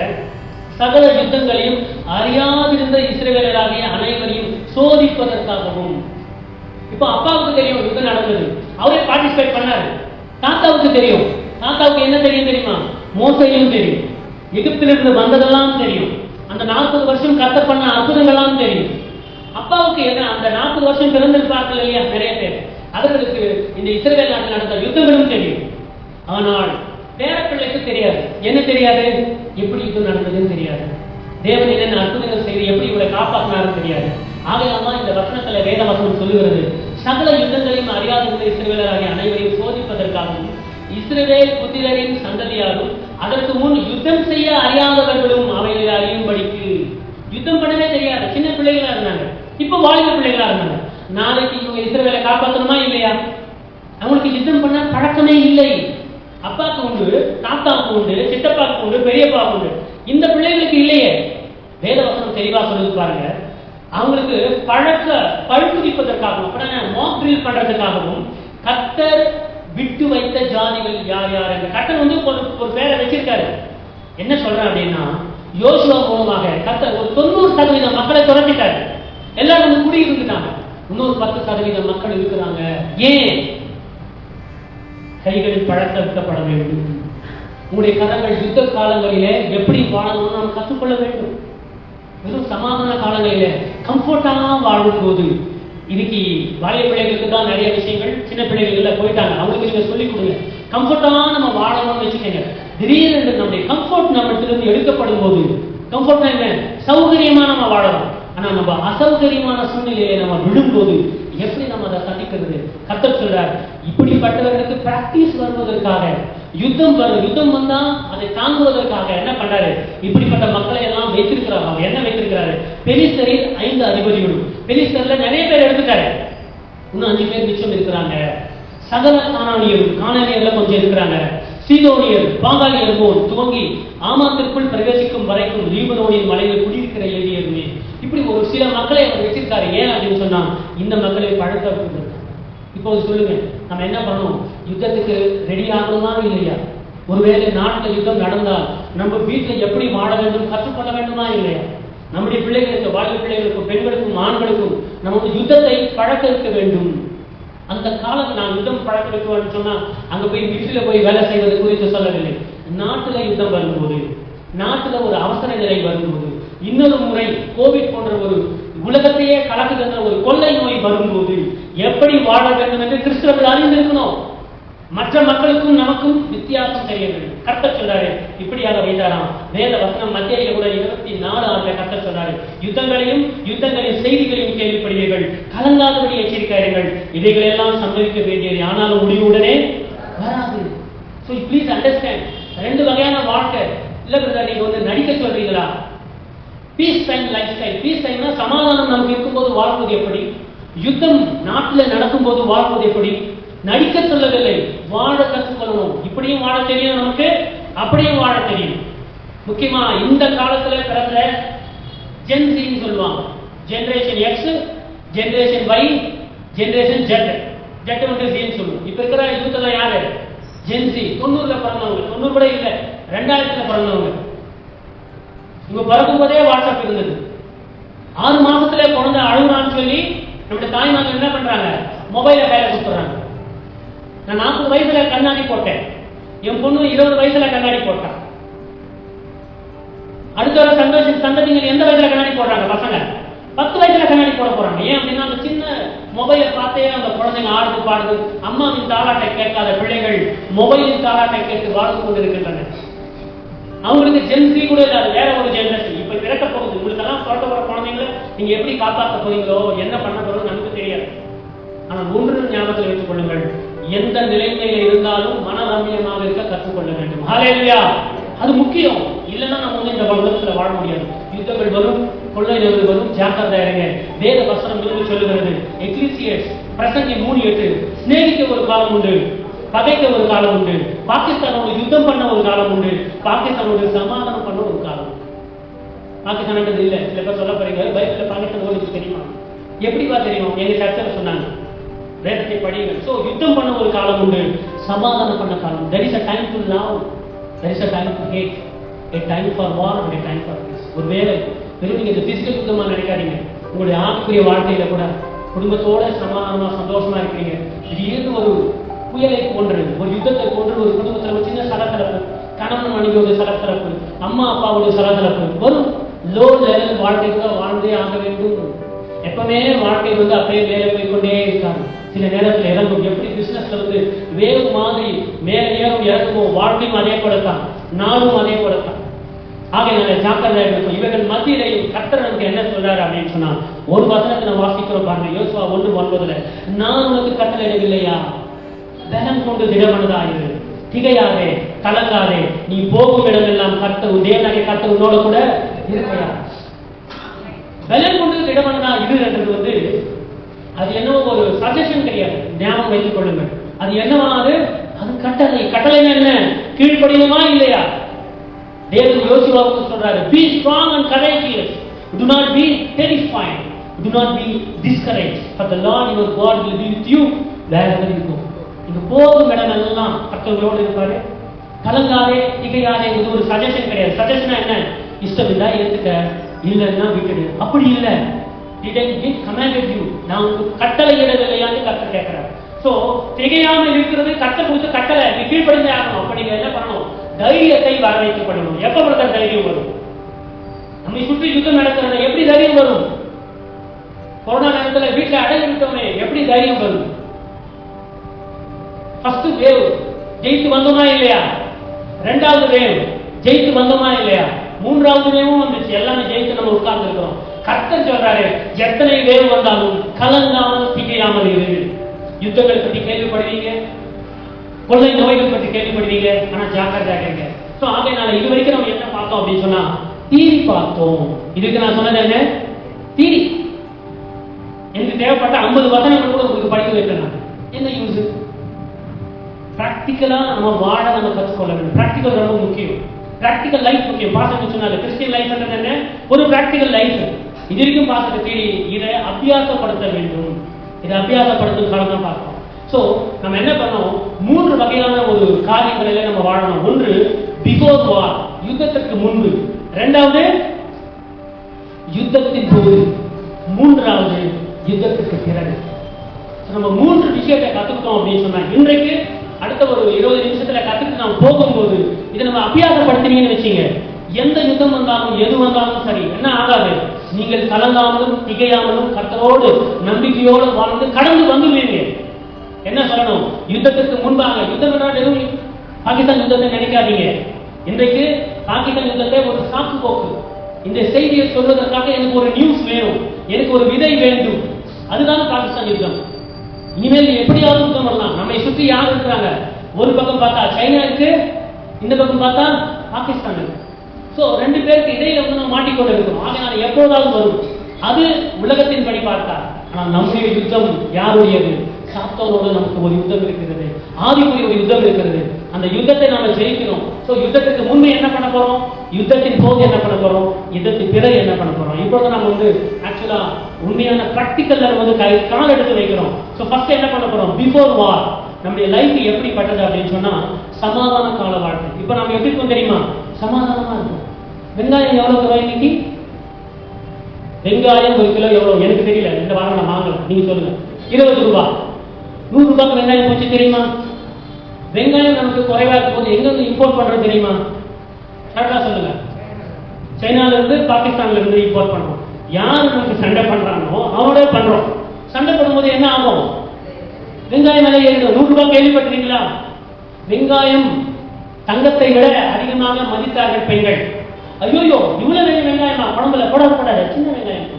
சகல யுத்தங்களையும் அறியாதிருந்த இஸ்ரவேலராகிய அனைவரையும் சோதிப்பதற்காகவும். இப்போ அப்பாவுக்கு தெரியும் யுத்தம் நடந்தது, அவரே பார்ட்டிசிபேட் பண்ணாரு. தாத்தாவுக்கு தெரியும், தாத்தாவுக்கு என்ன தெரியும் தெரியுமா, மோசையும் தெரியும், எகிப்திலிருந்து வந்ததெல்லாம் தெரியும், அந்த 40 வருஷம் கர்த்தர் பண்ண அற்புதங்கள்லாம் தெரியும். அப்பாவுக்கு என்ன, அந்த 40 வருஷம் பிறந்திருப்பார்கள் இல்லையா நிறைய பேர், அவர்களுக்கு இந்த இஸ்ரவேல் நாட்டில் நடந்த யுத்தங்களும் தெரியும். ஆனால் பேரப்பிள்ளைக்கு தெரியாது. என்ன தெரியாது, எப்படி யுத்தம் நடந்ததுன்னு தெரியாது. தேவன் என்னென்ன அற்புதங்கள் செய்து எப்படி இவரை காப்பாற்றினாரும் தெரியாது. ஆகையால்தான் இந்த வசனத்துல வேத வசனம் சொல்லுகிறது, சகல யுத்தங்களையும் அறியாதிருந்த இஸ்ரவேலராகிய அனைவரையும் சோதிப்பதற்காகவும் இஸ்ரவேல் புத்திரரின் சந்ததியாரும் அதற்கு முன் யுத்தம் செய்ய அறியாதவர்களும் அவைகளை அறியும்படிக்கு. யுத்தம் பண்ணவே தெரியாது, சின்ன பிள்ளைகளா இருந்தாங்க, இப்ப வாலிப பிள்ளைகளா இருந்தாங்க. நாளைக்கு இவங்க இஸ்ரவேலை காப்பாற்றணுமா இல்லையா? அவங்களுக்கு யுத்தம் பண்ண பழக்கமே இல்லை. அப்பாவுக்கு உண்டு, தாத்தாவுக்கு உண்டு, சித்தப்பாவுக்கு உண்டு, பெரியப்பாவுக்கு உண்டு, இந்த பிள்ளைகளுக்கு இல்லையே. வேத வசனம் தெளிவா சொல்லுது பாருங்க. அவங்களுக்கு பழுக்குவிப்பதற்காகவும் மாக் ட்ரில் பண்றதுக்காகவும் கர்த்தர் விட்டு வைத்த ஜாதிகள் யார் யார் என்ற கர்த்தர் ஒரு பேரை வச்சிருக்காரு. என்ன சொல்றேன் அப்படின்னா, யோசுவா மூலமாக கர்த்தர் ஒரு 90% மக்களை துரத்திட்டாரு. எல்லாரும் குடியிருந்துட்டாங்க. இன்னொரு 10% மக்கள் இருக்கிறாங்க. ஏன்? கைகளில் பழக்கப்பட வேண்டும். உங்களுடைய கரங்கள் யுத்த காலங்களிலே எப்படி வாழணும்னு நாம் கற்றுக்கொள்ள வேண்டும். வெறும் சமாதான காலங்களிலே கம்ஃபர்டா வாழும் போது, இன்னைக்கு வாலிய பிள்ளைகளுக்கு தான் நிறைய விஷயங்கள், சின்ன பிள்ளைகள் போயிட்டாங்க, அவங்களுக்கு நீங்க சொல்லிக் கொடுங்க. கம்ஃபர்டா நம்ம வாழணும்னு வச்சுக்கோங்க. திடீரென்று நம்முடைய கம்ஃபர்ட் நம்ம இடத்திலிருந்து எடுக்கப்படும் போது, கம்ஃபர்ட்னா என்ன, சௌகரியமா நம்ம வாழலாம். ஆனா நம்ம அசௌகரியமான சூழ்நிலையை நம்ம விழும்போது எப்படி நம்ம அதை சந்திக்கிறது? கர்த்தர் சொல்றார், இப்படிப்பட்டவர்களுக்கு பிராக்டிஸ் வருவதற்காக யுத்தம் வந்தா அதை தாங்குவதற்காக என்ன பண்றாரு, இப்படிப்பட்ட மக்களை எல்லாம் வைத்திருக்கிறார். அவர் என்ன வைத்திருக்கிறாரு, பெலிஸ்தரில் 5 அதிபதிகளும். பெலிஸ்தர்ல நிறைய பேர் எடுத்துட்டாரு, இன்னும் 5 பேர் மிச்சம் இருக்கிறாங்க. சகல கானானியர்ல கொஞ்சம் இருக்கிறாங்க. சீதோனியர், பாகாலியர் போல் துவங்கி ஆமாத்திற்குள் பிரவேசிக்கும் வரைக்கும் லீபனோனின் மலையில் குடியிருக்கிற ஏலியருமே, இப்படி ஒரு சில மக்களை அவர் வச்சிருக்காரு. ஏன் அப்படின்னு சொன்னா, இந்த மக்களை பழக்க. இப்போ சொல்லுங்க, நம்ம என்ன பண்ணணும்? யுத்தத்துக்கு ரெடி ஆகணுமா இல்லையா? ஒருவேளை நாட்டில் யுத்தம் நடந்தால் நம்ம வீட்டில் எப்படி வாழ வேண்டும் கற்றுக்கொள்ள வேண்டுமா இல்லையா? நம்முடைய பிள்ளைகளுக்கு, வாலிப பிள்ளைகளுக்கும், பெண்களுக்கும், ஆண்களுக்கும் நம்ம யுத்தத்தை பழக்க வைக்க வேண்டும். அந்த காலத்தில் நான் யுத்தம் பழக்க வைக்குவேன்னு சொன்னா அங்க போய் வீட்டுல போய் வேலை செய்வது குறித்து சொல்லவில்லை. நாட்டுல யுத்தம் வரும்போது, நாட்டுல ஒரு அவசர நிலை வரும்போது, இன்னொரு முறை கோவிட் போன்ற ஒரு உலகத்தையே கலக்குகின்ற ஒரு கொள்ளை நோய் வரும்போது எப்படி வாழ வேண்டும் என்று கிறிஸ்தவர்கள் அறிந்திருக்கணும். மற்ற மக்களுக்கும் நமக்கும் வித்தியாசம் தெரிய வேண்டும். கர்த்தர் சொல்றாரு, இப்படியாக வைத்தாராம். வேத வசனம் மத்தியில கூட 24 கர்த்தர் சொல்றாரு, யுத்தங்களின் செய்திகளையும் கேள்விப்படுவீர்கள், கலங்காதபடி எச்சரிக்கையாயிருங்கள், இவைகள் எல்லாம் சம்பவிக்க வேண்டியது, ஆனாலும் முடிவுடனே வராது. So please understand, 2 வகையான வாழ்க்கை இல்ல பிரதர். நீங்க வந்து நடிக்க சொல்றீங்களா? Peace time lifestyle. Peace டைம்னா சமாதானம் நமக்கு இருக்கும்போது வாழ்வது எப்படி, யுத்தம் நாட்டில் நடக்கும்போது வாழ்வது எப்படி. நடிக்க சொல்லவில்லை, வாழ கற்றுக்கொள்ளணும். இப்படியும் வாழ தெரியும் நமக்கு, அப்படியும் வாழ தெரியும். முக்கியமா இந்த காலத்துல பிறந்த ஜென்சின்னு சொல்லுவாங்க. Generation X, generation Y, generation Z. Z வந்து ஜீன்னு சொல்லுவோம். இப்ப இருக்கிற யூத்ல யாரு? ஜென்சி. 90ல பிறந்தவங்க, 90 கூட இல்ல, 2000ல பிறந்தவங்க. இவங்க பிறக்கும் போதே வாட்ஸ்அப் இருந்தது. 6 மாசத்துல குழந்தை அழுகுறான்னு சொல்லி நம்முடைய தாய்மார்கள் என்ன பண்றாங்க? மொபைல கையில கொடுத்துறாங்க. நான் 40 வயசுல கண்ணாடி போட்டேன், என் பொண்ணு 20 வயசுல கண்ணாடி போட்டான். அடுத்த வர சந்ததிகள் எந்த வயசுல கண்ணாடி போடுறாங்க? பசங்க 10 வயசுல கண்ணாடி போட போறாங்க. ஏன் அப்படின்னா அந்த சின்ன மொபைலை பார்த்தே அந்த குழந்தைங்க ஆடுது பாடுது. அம்மாவின் தாலாட்டை கேட்காத பிள்ளைகள் மொபைலின் தாலாட்டை கேட்டு வாழ்ந்து கொண்டிருக்கின்றன. அவங்களுக்கு ஜென்சி கூட இல்லாது, வேற ஒரு ஜெனரேஷன் இப்ப பிறக்க போகுது. உங்களுக்கெல்லாம் பிறக்க போற குழந்தைங்களை நீங்க எப்படி காப்பாற்ற போறீங்களோ, என்ன பண்ண போறோம் நமக்கு தெரியாது. ஆனா ஒன்று ஞாபகத்தில் வைத்துக் கொள்ளுங்கள், எந்த நிலைமையில இருந்தாலும் மனரம்யமாக இருக்க கற்றுக்கொள்ள வேண்டும். ஹல்லேலூயா. அது முக்கியம். இல்லைன்னா நம்ம வந்து இந்த உலகத்துல வாழ முடியாது. யுத்தங்கள் வரும், கொள்ளை நோய்கள் வரும், ஜாக்கிரதையா இருங்க. வேத வசனம் சொல்லுகிறது, எக்லீசியஸ் பிரசங்கி 3:8, சிநேகிக்க ஒரு காலம் உண்டு, பகைக்க ஒரு காலம் உண்டு, பாகிஸ்தானோட யுத்தம் பண்ண ஒரு காலம் உண்டு, பாகிஸ்தானோட சமாதானம் பண்ண ஒரு காலம். பாகிஸ்தான் இல்ல, சில பேர் சொல்ல போறீங்க, பைபிள்ல பாகிஸ்தான் உங்களுக்கு தெரியுமா? எப்படிப்பா தெரியும்? எங்க சர்ச்சையில சொன்னாங்க, வேதத்தை படியுங்க. சோ யுத்தம் பண்ண ஒரு காலம் உண்டு, சமாதானம் பண்ண காலம். there is a time to love, there is a time to hate, a time for war and a time for peace. ஒருவேளை வெறும் நீங்க இந்த பிசிக்கல் யுத்தமா நினைக்காதீங்க, உங்களுடைய ஆத்மீக வாழ்க்கையில கூட குடும்பத்தோட சமாதானமா சந்தோஷமா இருக்கீங்க. திடீர்னு ஒரு புயலை போன்று, ஒரு யுத்தத்தை போன்று ஒரு குடும்பத்துல ஒரு சின்ன சலசலப்பு, கணவன் மனைவியோட சலசலப்பு, அம்மா அப்பாவோட சலசலப்பு வரும். லோ லெவல் வாழ்க்கைக்குள்ள வாழ்ந்தே ஆக வேண்டும். எப்பவுமே வாழ்க்கை வந்து அப்படியே மேலே போய் கொண்டே இருக்காங்க. சில நேரத்தில் இறங்கும். எப்படி பிசினஸ்ல வந்து வேவு மாதிரி மேலே ஏறும் இறங்குமோ, வாழ்க்கையும் அதே போலத்தான், நாளும் அதே போலத்தான். ஆகையினால ஜாக்கிரதையா இருக்கும். இவர்கள் மத்தியிலையும் கர்த்தர் நமக்கு என்ன சொல்றாரு அப்படின்னு சொன்னா, ஒரு வசனத்தை நான் வாசிக்கிறோம் பாருங்க. யோசுவா 1:9, நான் உனக்கு கட்டளையிடவில்லையா? பலம் கொண்டு திடமனதாயிரு, திகையாதே, கலங்காதே, நீ போகும் இடமெல்லாம் கர்த்தர் தேவனாகிய கர்த்தர் உன்னோட கூட இருப்பையா. பலம் கொண்டு திடமனதா இதுன்றது வந்து அது என்னவோ ஒரு சஜஷன் கிடையாது, ஞாபகம் வைத்துக் கொள்ளுங்கள். அது என்னவாது? அது கட்டளை. கட்டளை என்ன? கீழ்ப்படியுமா இல்லையா? தேவன் யோசுவாவுக்கு சொல்றாரு, be strong and courageous, do not be terrified, do not be discouraged, for the Lord your God will be with you wherever you go. இந்த போகும் இடமெல்லாம் கர்த்தரோடு இருப்பாரு. கலங்காதே, திகையாதே. இது ஒரு சஜஷன் கிடையாது. சஜஷனா என்ன? இஷ்டம் இல்ல ஏத்துக்க, இல்லைன்னா விட்டுடு. அப்படி இல்லை. நான் உங்களுக்கு கட்டளை இடவில்லையான்னு கர்த்தர் கேட்கிறார். சோ திகையாம இருக்கிறது கர்த்தர் கொடுத்த கட்டளை, நீ கீழ்ப்படிந்தே ஆகணும். அப்ப நீங்க என்ன பண்ணணும்? தைரியத்தை வர வைக்கப்படணும். எப்ப பிரதர் தைரியம் வரும்? நம்மை சுற்றி யுத்தம் நடக்கிறது, எப்படி தைரியம் வரும்? கொரோனா நேரத்தில் வீட்டில் அடங்கி விட்டோமே, எப்படி தைரியம் வரும்? ஃபர்ஸ்ட் வேவ் ஜெயித்து வந்தோமா இல்லையா? 2வது வேவ் ஜெயித்து வந்தோமா இல்லையா? 3வது வேவும் வந்துச்சு. எல்லாமே ஜெயித்து நம்ம உட்கார்ந்து இருக்கிறோம். கர்த்தர் சொல்றாரு, எத்தனை வேவு வந்தாலும் கலங்காமல் திகையாமல் இரு. யுத்தங்கள் பற்றி கேள்விப்படுவீங்க, கொள்ளை நோய்கள் பற்றி கேள்விப்படுவீங்க, ஆனா ஜாக்கிரதையாக இருங்க. சோ ஆகையினால இது வரைக்கும் நம்ம என்ன பார்த்தோம் அப்படின்னு சொன்னா, தீரி பார்த்தோம். இதுக்கு நான் சொன்னது என்ன? தீரி. எனக்கு தேவைப்பட்ட 50 வசனங்கள் கூட உங்களுக்கு படிக்க வைக்கிறேன். என்ன யூஸ்? பிராக்டிக்கலா நம்ம வாழ நம்ம கற்றுக்கொள்ள வேண்டும். பிராக்டிக்கல் ரொம்ப முக்கியம். பிராக்டிக்கல் லைஃப் முக்கியம். பாசம் சொன்னாங்க, கிறிஸ்டியன் லைஃப் என்ன? ஒரு பிராக்டிக்கல் லைஃப். இது வரைக்கும் பாசத்தை தேடி இதை அபியாசப்படுத்த வேண்டும். இதை அபியாசப்படுத்தும் காலம் தான் பார்க்கணும். சோ நம்ம என்ன பண்ணோம்? 3 வகையான ஒரு காரியங்களில நம்ம வாழணும். ஒன்று பிஃபோர் வார், யுத்தத்திற்கு முன்பு. 2வது யுத்தத்தின் போது. 3வது யுத்தத்திற்கு பிறகு. நம்ம 3 விஷயத்தை கத்துக்கிட்டோம் அப்படின்னு சொன்னா, இன்றைக்கு அடுத்த ஒரு 20 நிமிஷத்துல கத்துக்கிட்டு நாம் போகும்போது இதை நம்ம அபியாசப்படுத்தினீங்கன்னு வச்சீங்க, எந்த யுத்தம் வந்தாலும் எது வந்தாலும் சரி என்ன ஆகாது, நீங்கள் கலங்காமலும் திகையாமலும் கர்த்தரோடு நம்பிக்கையோடு வாழ்ந்து கடந்து வந்துடுவீங்க. என்ன சொல்லணும்? யுத்தத்துக்கு முன்பாக, யுத்தம் என்றால் எதுவும் பாகிஸ்தான் யுத்தத்தை நினைக்காதீங்க. இன்றைக்கு பாகிஸ்தான் யுத்தத்தை ஒரு சாக்கு போக்கு. இந்த செய்தியை சொல்வதற்காக எனக்கு ஒரு நியூஸ் வேணும், எனக்கு ஒரு விதை வேண்டும், அதுதான் பாகிஸ்தான் யுத்தம். இனிமேல் எப்படியாவது யுத்தம் வரலாம். நம்மை சுற்றி யார் இருக்கிறாங்க? ஒரு பக்கம் பார்த்தா சைனா இருக்கு, இந்த பக்கம் பார்த்தா பாகிஸ்தான் இருக்கு. சோ ரெண்டு பேருக்கு இடையில வந்து நம்ம மாட்டிக்கொண்டு இருக்கோம். ஆகையால எப்போதாவது வரும். அது உலகத்தின் படி பார்த்தா. ஆனால் நம்முடைய யுத்தம் யாருடையது? சாத்தானோடு நமக்கு ஒரு யுத்தம் இருக்கிறது, ஆவிக்குரிய ஒரு யுத்தம் இருக்கிறது. அந்த யுத்தத்தை நாம ஜெயிக்கணும். சோ யுத்தத்துக்கு முன்பே என்ன பண்ண போறோம், யுத்தத்தின் போது என்ன பண்ண போறோம், யுத்தத்தின் பிறகு என்ன பண்ண போறோம். இப்போது நம்ம வந்து ஆக்சுவலா உண்மையான பிராக்டிக்கல்ல வந்து கால் எடுத்து வைக்கிறோம். சோ ஃபர்ஸ்ட் என்ன பண்ண போறோம்? பிஃபோர் வார் நம்முடைய லைஃப் எப்படிப்பட்டது அப்படின்னு சொன்னா சமாதான கால வாழ்க்கை. இப்ப நம்ம எப்படி இருக்கும் தெரியுமா? சமாதானமா இருக்கும். வெங்காயம் எவ்வளவு ரூபாய் இன்னைக்கு? வெங்காயம் ஒரு கிலோ எவ்வளவு எனக்கு தெரியல, இந்த வாரம் நான் வாங்கல, நீங்க சொல்லுங்க. 20 ரூபாய். 100 ரூபாய்க்கு வெங்காயம் போச்சு தெரியுமா? வெங்காயம் நமக்கு குறைவா இருக்கும் போது எங்க இருந்து இம்போர்ட் பண்றது தெரியுமா? கரெக்டா சொல்லுங்க. சைனால இருந்து, பாகிஸ்தான்ல இருந்து இம்போர்ட் பண்றோம். யார் நமக்கு சண்டை பண்றானோ அவனோட பண்றோம். சண்டை பண்ணும்போது என்ன ஆகும்? வெங்காயம் விலை ஏறிடும். 100 ரூபாய் கேள்விப்பட்டிருக்கீங்களா? வெங்காயம் தங்கத்தை விட அதிகமாக மதித்தார்கள் பெண்கள். ஐயோ இவ்வளவு வெங்காயமா குழம்புல போடக்கூடாது, சின்ன வெங்காயம்.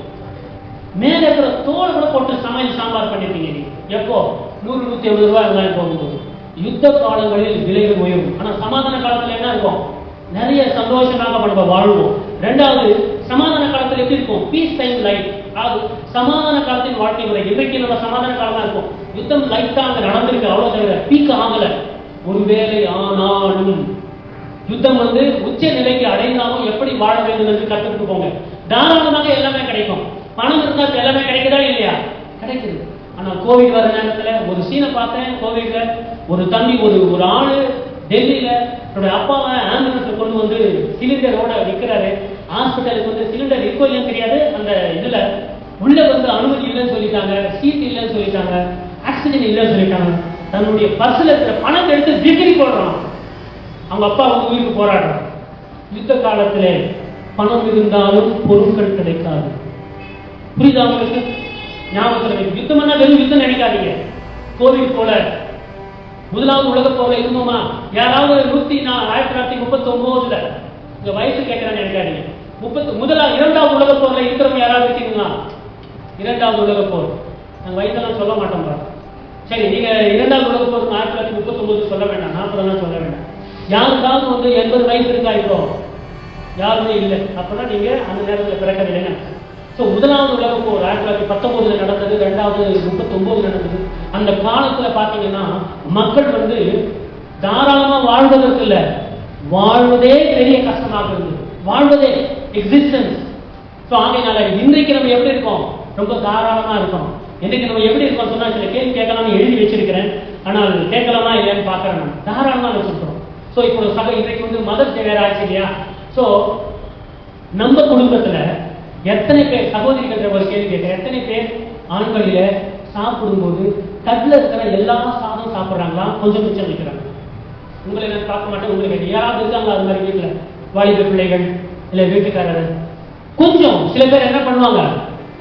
மேல இருக்கிற தோல் கூட போட்டு சமையல் சாம்பார் பண்ணிருக்கீங்க. எப்போ? 100-150 ரூபாய் வெங்காயம் போகும்போது. யுத்த காலங்களில் விலைகள் உயரும். ஆனா சமாதான காலத்துல என்ன இருக்கும்? நிறைய சந்தோஷமாக நம்ம வாழ்வோம். ரெண்டாவது, சமாதான காலத்துல எப்படி இருக்கும்? Peace time life. அது சமாதான காலத்தின் வாழ்க்கை முறை. இன்றைக்கு நம்ம சமாதான காலமா இருக்கும். யுத்தம் லைட்டா அங்க நடந்திருக்கு, அவ்வளவு தவிர பீக் ஆகல. ஒருவேளை ஆனாலும் யுத்தம் வந்து உச்ச நிலைக்கு அடைந்தாலும் எப்படி வாழ வேண்டும் என்று கற்றுக்கிட்டு போங்க. தாராளமாக எல்லாமே கிடைக்கும். பணம் இருந்தா எல்லாமே கிடைக்குதா இல்லையா? கிடைக்குது. ஆனா கோவிட் வர நேரத்துல ஒரு சீனை பார்த்தேன். கோவிட்ல ஒரு தம்பி, ஒரு ஆளு டெல்லியில என்னுடைய அப்பாவை ஆம்புலன்ஸ்ல கொண்டு வந்து சிலிண்டரோட நிக்கிறாரு. ஹாஸ்பிட்டலுக்கு வந்து சிலிண்டர் இருக்கோ இல்லைன்னு தெரியாது. அந்த இதுல உள்ள வந்து அனுமதி இல்லைன்னு சொல்லிட்டாங்க, சீட் இல்லைன்னு சொல்லிட்டாங்க, ஆக்சிஜன் இல்லைன்னு சொல்லிட்டாங்க. தன்னுடைய பர்ஸ்ல இருக்கிற பணத்தை எடுத்து டிகிரி போடுறான். அவங்க அப்பா வந்து உயிருக்கு போராடுறான். யுத்த காலத்துல பணம் இருந்தாலும் பொருட்கள் கிடைக்காது. புரியுதா உங்களுக்கு? ஞாபகத்தில் யுத்தம்னா வெறும் யுத்தம் நினைக்காதீங்க. கோவிட் போல முதலாவது உலக போர்ல இருந்தோமா? யாராவது 1939 இந்த வயசு கேட்கிறேன்னு நினைக்காதீங்க. இரண்டாவது உலக போர்ல இருக்கிறவங்க யாராவது இருக்கீங்களா? இரண்டாவது உலக போர் நாங்க வயசெல்லாம் சொல்ல மாட்டோம். சரி, நீங்க இரண்டாவது உலக போர் 1939 சொல்ல வேண்டாம், 40 சொல்ல வேண்டாம். யாருக்காவது வந்து 80 வயசு இருக்கா? இப்போ யாருமே இல்லை. அப்பதான் நீங்க அந்த நேரத்தில் பிறக்கவில்லைன்னு. ஸோ முதலாவது உலக போர் 1919 நடந்தது, ரெண்டாவது 39 நடந்தது. அந்த காலத்துல பாத்தீங்கன்னா மக்கள் வந்து தாராளமா வாழ்வதற்கு இல்ல, வாழ்வதே பெரிய கஷ்டமாக இருந்தது. வாழ்வதே எக்ஸிஸ்டன்ஸ். ஸோ ஆகையினால இன்றைக்கு நம்ம எப்படி இருக்கோம்? ரொம்ப தாராளமா இருக்கோம். இன்னைக்கு நம்ம எப்படி இருக்கோம் சொன்னா சில கேள்வி கேட்கலாம்னு எழுதி வச்சிருக்கிறேன். ஆனால் கேட்கலாமா இல்லையான்னு பாக்குறேன். நான் தாராளமா வச்சிருக்கிறோம். ஸோ இப்போ இன்றைக்கு வந்து மதர் டே வேற ஆச்சு இல்லையா? ஸோ நம்ம குடும்பத்துல எத்தனை பேர், சகோதரிகள் ஒரு கேள்வி கேட்கிறேன், எத்தனை பேர் ஆண்களில சாப்பிடும்போது தட்டுல இருக்கிற எல்லா சாதம் சாப்பிட்றாங்களா, கொஞ்சம் மிச்சம் வைக்கிறாங்க? உங்களை நான் பார்க்க மாட்டேன். உங்களுக்கு யாராவது இருக்காங்களா அது மாதிரி வீட்டுல? வாலிப பிள்ளைகள் இல்ல வீட்டுக்காரர் கொஞ்சம் சில பேர் என்ன பண்ணுவாங்க,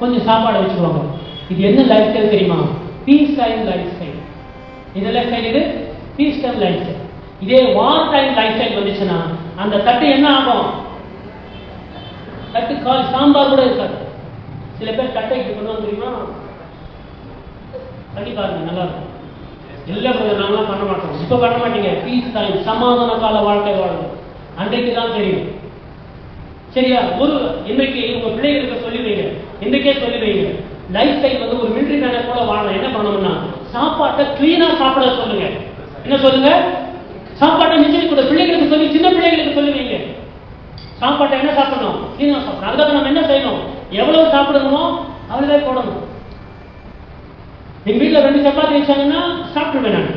கொஞ்சம் சாப்பாடு வச்சுக்குவாங்க. இது என்ன லைஃப் ஸ்டைல் தெரியுமா? Peace time lifestyle. இது லைஃப் ஸ்டைல், இது பீஸ் டைம் லைஃப் ஸ்டைல். இதே வார் டைம் லைஃப் ஸ்டைல் வந்துச்சுன்னா அந்த தட்டு என்ன ஆகும்? தட்டு கால் சாம்பார் கூட இருக்காது. சில பேர் தட்டை இப்படி பண்ணுவாங்க தெரியுமா? பண்ணி பாருங்க, நல்லா இருக்கும். எல்லாம் நாங்களாம் பண்ண மாட்டோம். இப்ப பண்ண மாட்டீங்க. பீஸ் டைம், சமாதான கால வாழ்க்கை வாழணும். அன்றைக்கு தான் தெரியும். சரியா? ஒரு இன்றைக்கு உங்க பிள்ளைகளுக்கு சொல்லி வைங்க, இன்றைக்கே சொல்லி வைங்க. லைஃப் ஸ்டைல் வந்து ஒரு மிலிட்டரி மேன போல வாழணும். என்ன பண்ணணும்னா சாப்பாட்டை கிளீனா சாப்பிட சொல்லுங்க. என்ன சொல்லுங்க? சாப்பாட்டை நிச்சயம் கூட பிள்ளைகளுக்கு சொல்லி, சின்ன பிள்ளைகளுக்கு சொல்லி வைங்க. சாப்பாட்டை என்ன சாப்பிடணும்? கிளீனா சாப்பிடணும். அதுக்காக நம்ம என்ன செய்யணும்? எவ்வளவு சாப்பிடணுமோ அவ்வளவே போடணும். எங்க வீட்டுல 2 சப்பாத்தி வச்சாங்கன்னா சாப்பிட்டுருவேன் நான்.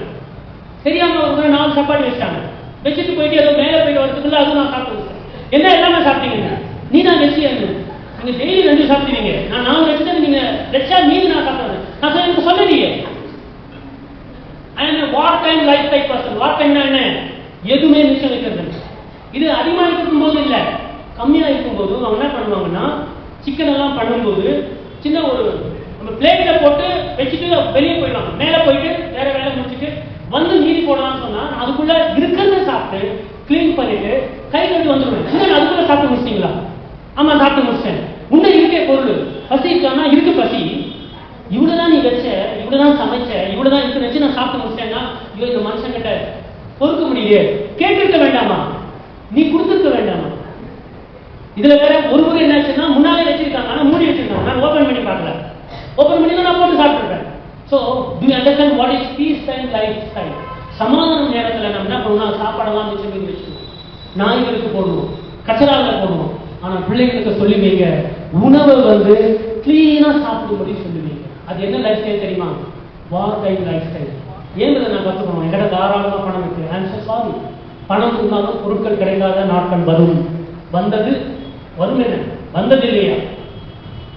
தெரியாம ஒரு 4 சப்பாத்தி வச்சாங்க, வச்சுட்டு போயிட்டு ஏதோ மேல போயிட்டு வரதுக்குள்ள அது நான் சாப்பிட்டு என்ன எல்லாமே சாப்பிட்டீங்க. நீ தான் வெச்சு நீங்க டெய்லி 2 சாப்பிடுவீங்க, நான் 4 வச்சுட்டு நீங்க வெச்சா மீது நான் சாப்பிடுறது. நான் எனக்கு சொல்லலையே. War time life type person. War டைம்னா என்ன? எதுவுமே மிச்சம் வைக்கிறது. இது அதிகமாக இருக்கும் போது இல்ல, கம்மியா இருக்கும் போது அவங்க என்ன பண்ணுவாங்கன்னா சிக்கன் எல்லாம் பண்ணும்போது சின்ன ஒரு நம்ம பிளேட்ல போட்டு வச்சுட்டு வெளியே போயிடலாம், மேல போயிட்டு வேற வேலை முடிச்சுட்டு வந்து மீதி போடலாம்னு சொன்னா அதுக்குள்ள இருக்கிறத சாப்பிட்டு கிளீன் பண்ணிட்டு கை கட்டி வந்துடுவேன். அதுக்குள்ள சாப்பிட்டு முடிச்சிட்டீங்களா? ஆமா சாப்பிட்டு முடிச்சிட்டேன். உன்ன இருக்கே பொருள் பசிக்கானா இருக்கு பசி, இவ்வளவுதான் நீ வச்ச, இவ்வளவுதான் சமைச்ச, இவ்வளவுதான் இருக்கு வச்சு நான் சாப்பிட்டு முடிச்சேன்னா ஐயோ இந்த மனுஷன் கிட்ட பொறுக்க முடியலையே, கேட்டிருக்க வேண்டாமா, நீ கொடுத்துருக்க வேண்டாமா? இதுல வேற ஒரு முறை என்னாச்சுன்னா முன்னாலே வச்சிருக்காங்க ஆனா மூடி வச்சிருக்காங்க, நான் ஓபன் பண்ணி பார்க்கல, ஓபன் பண்ணி தான் நான் போட்டு சாப்பிட்டுருக்கேன். So do you understand what is peace and lifestyle? சமாதான நேரத்தில் நம்ம என்ன பண்ணுவோம், சாப்பாடெல்லாம் வச்சு வச்சுக்கணும், நாய்களுக்கு போடுவோம், கச்சராவில் போடுவோம். ஆனா பிள்ளைகளுக்கு சொல்லி வைங்க, உணவை வந்து கிளீனா சாப்பிடும்படி சொல்லுவீங்க. அது என்ன லைஃப் ஸ்டைல் தெரியுமா? வார் டைம் லைஃப் ஸ்டைல். ஏன் இதை நான் கற்றுக்கணும்? என்கிட்ட தாராளமாக பணம் இருக்கு, ஐ அம் சோ சாரி. பணம் இருந்தாலும் பொருட்கள் கிடைக்காத நாட்கள் வரும். வந்தது வரும், என்ன வந்தது இல்லையா?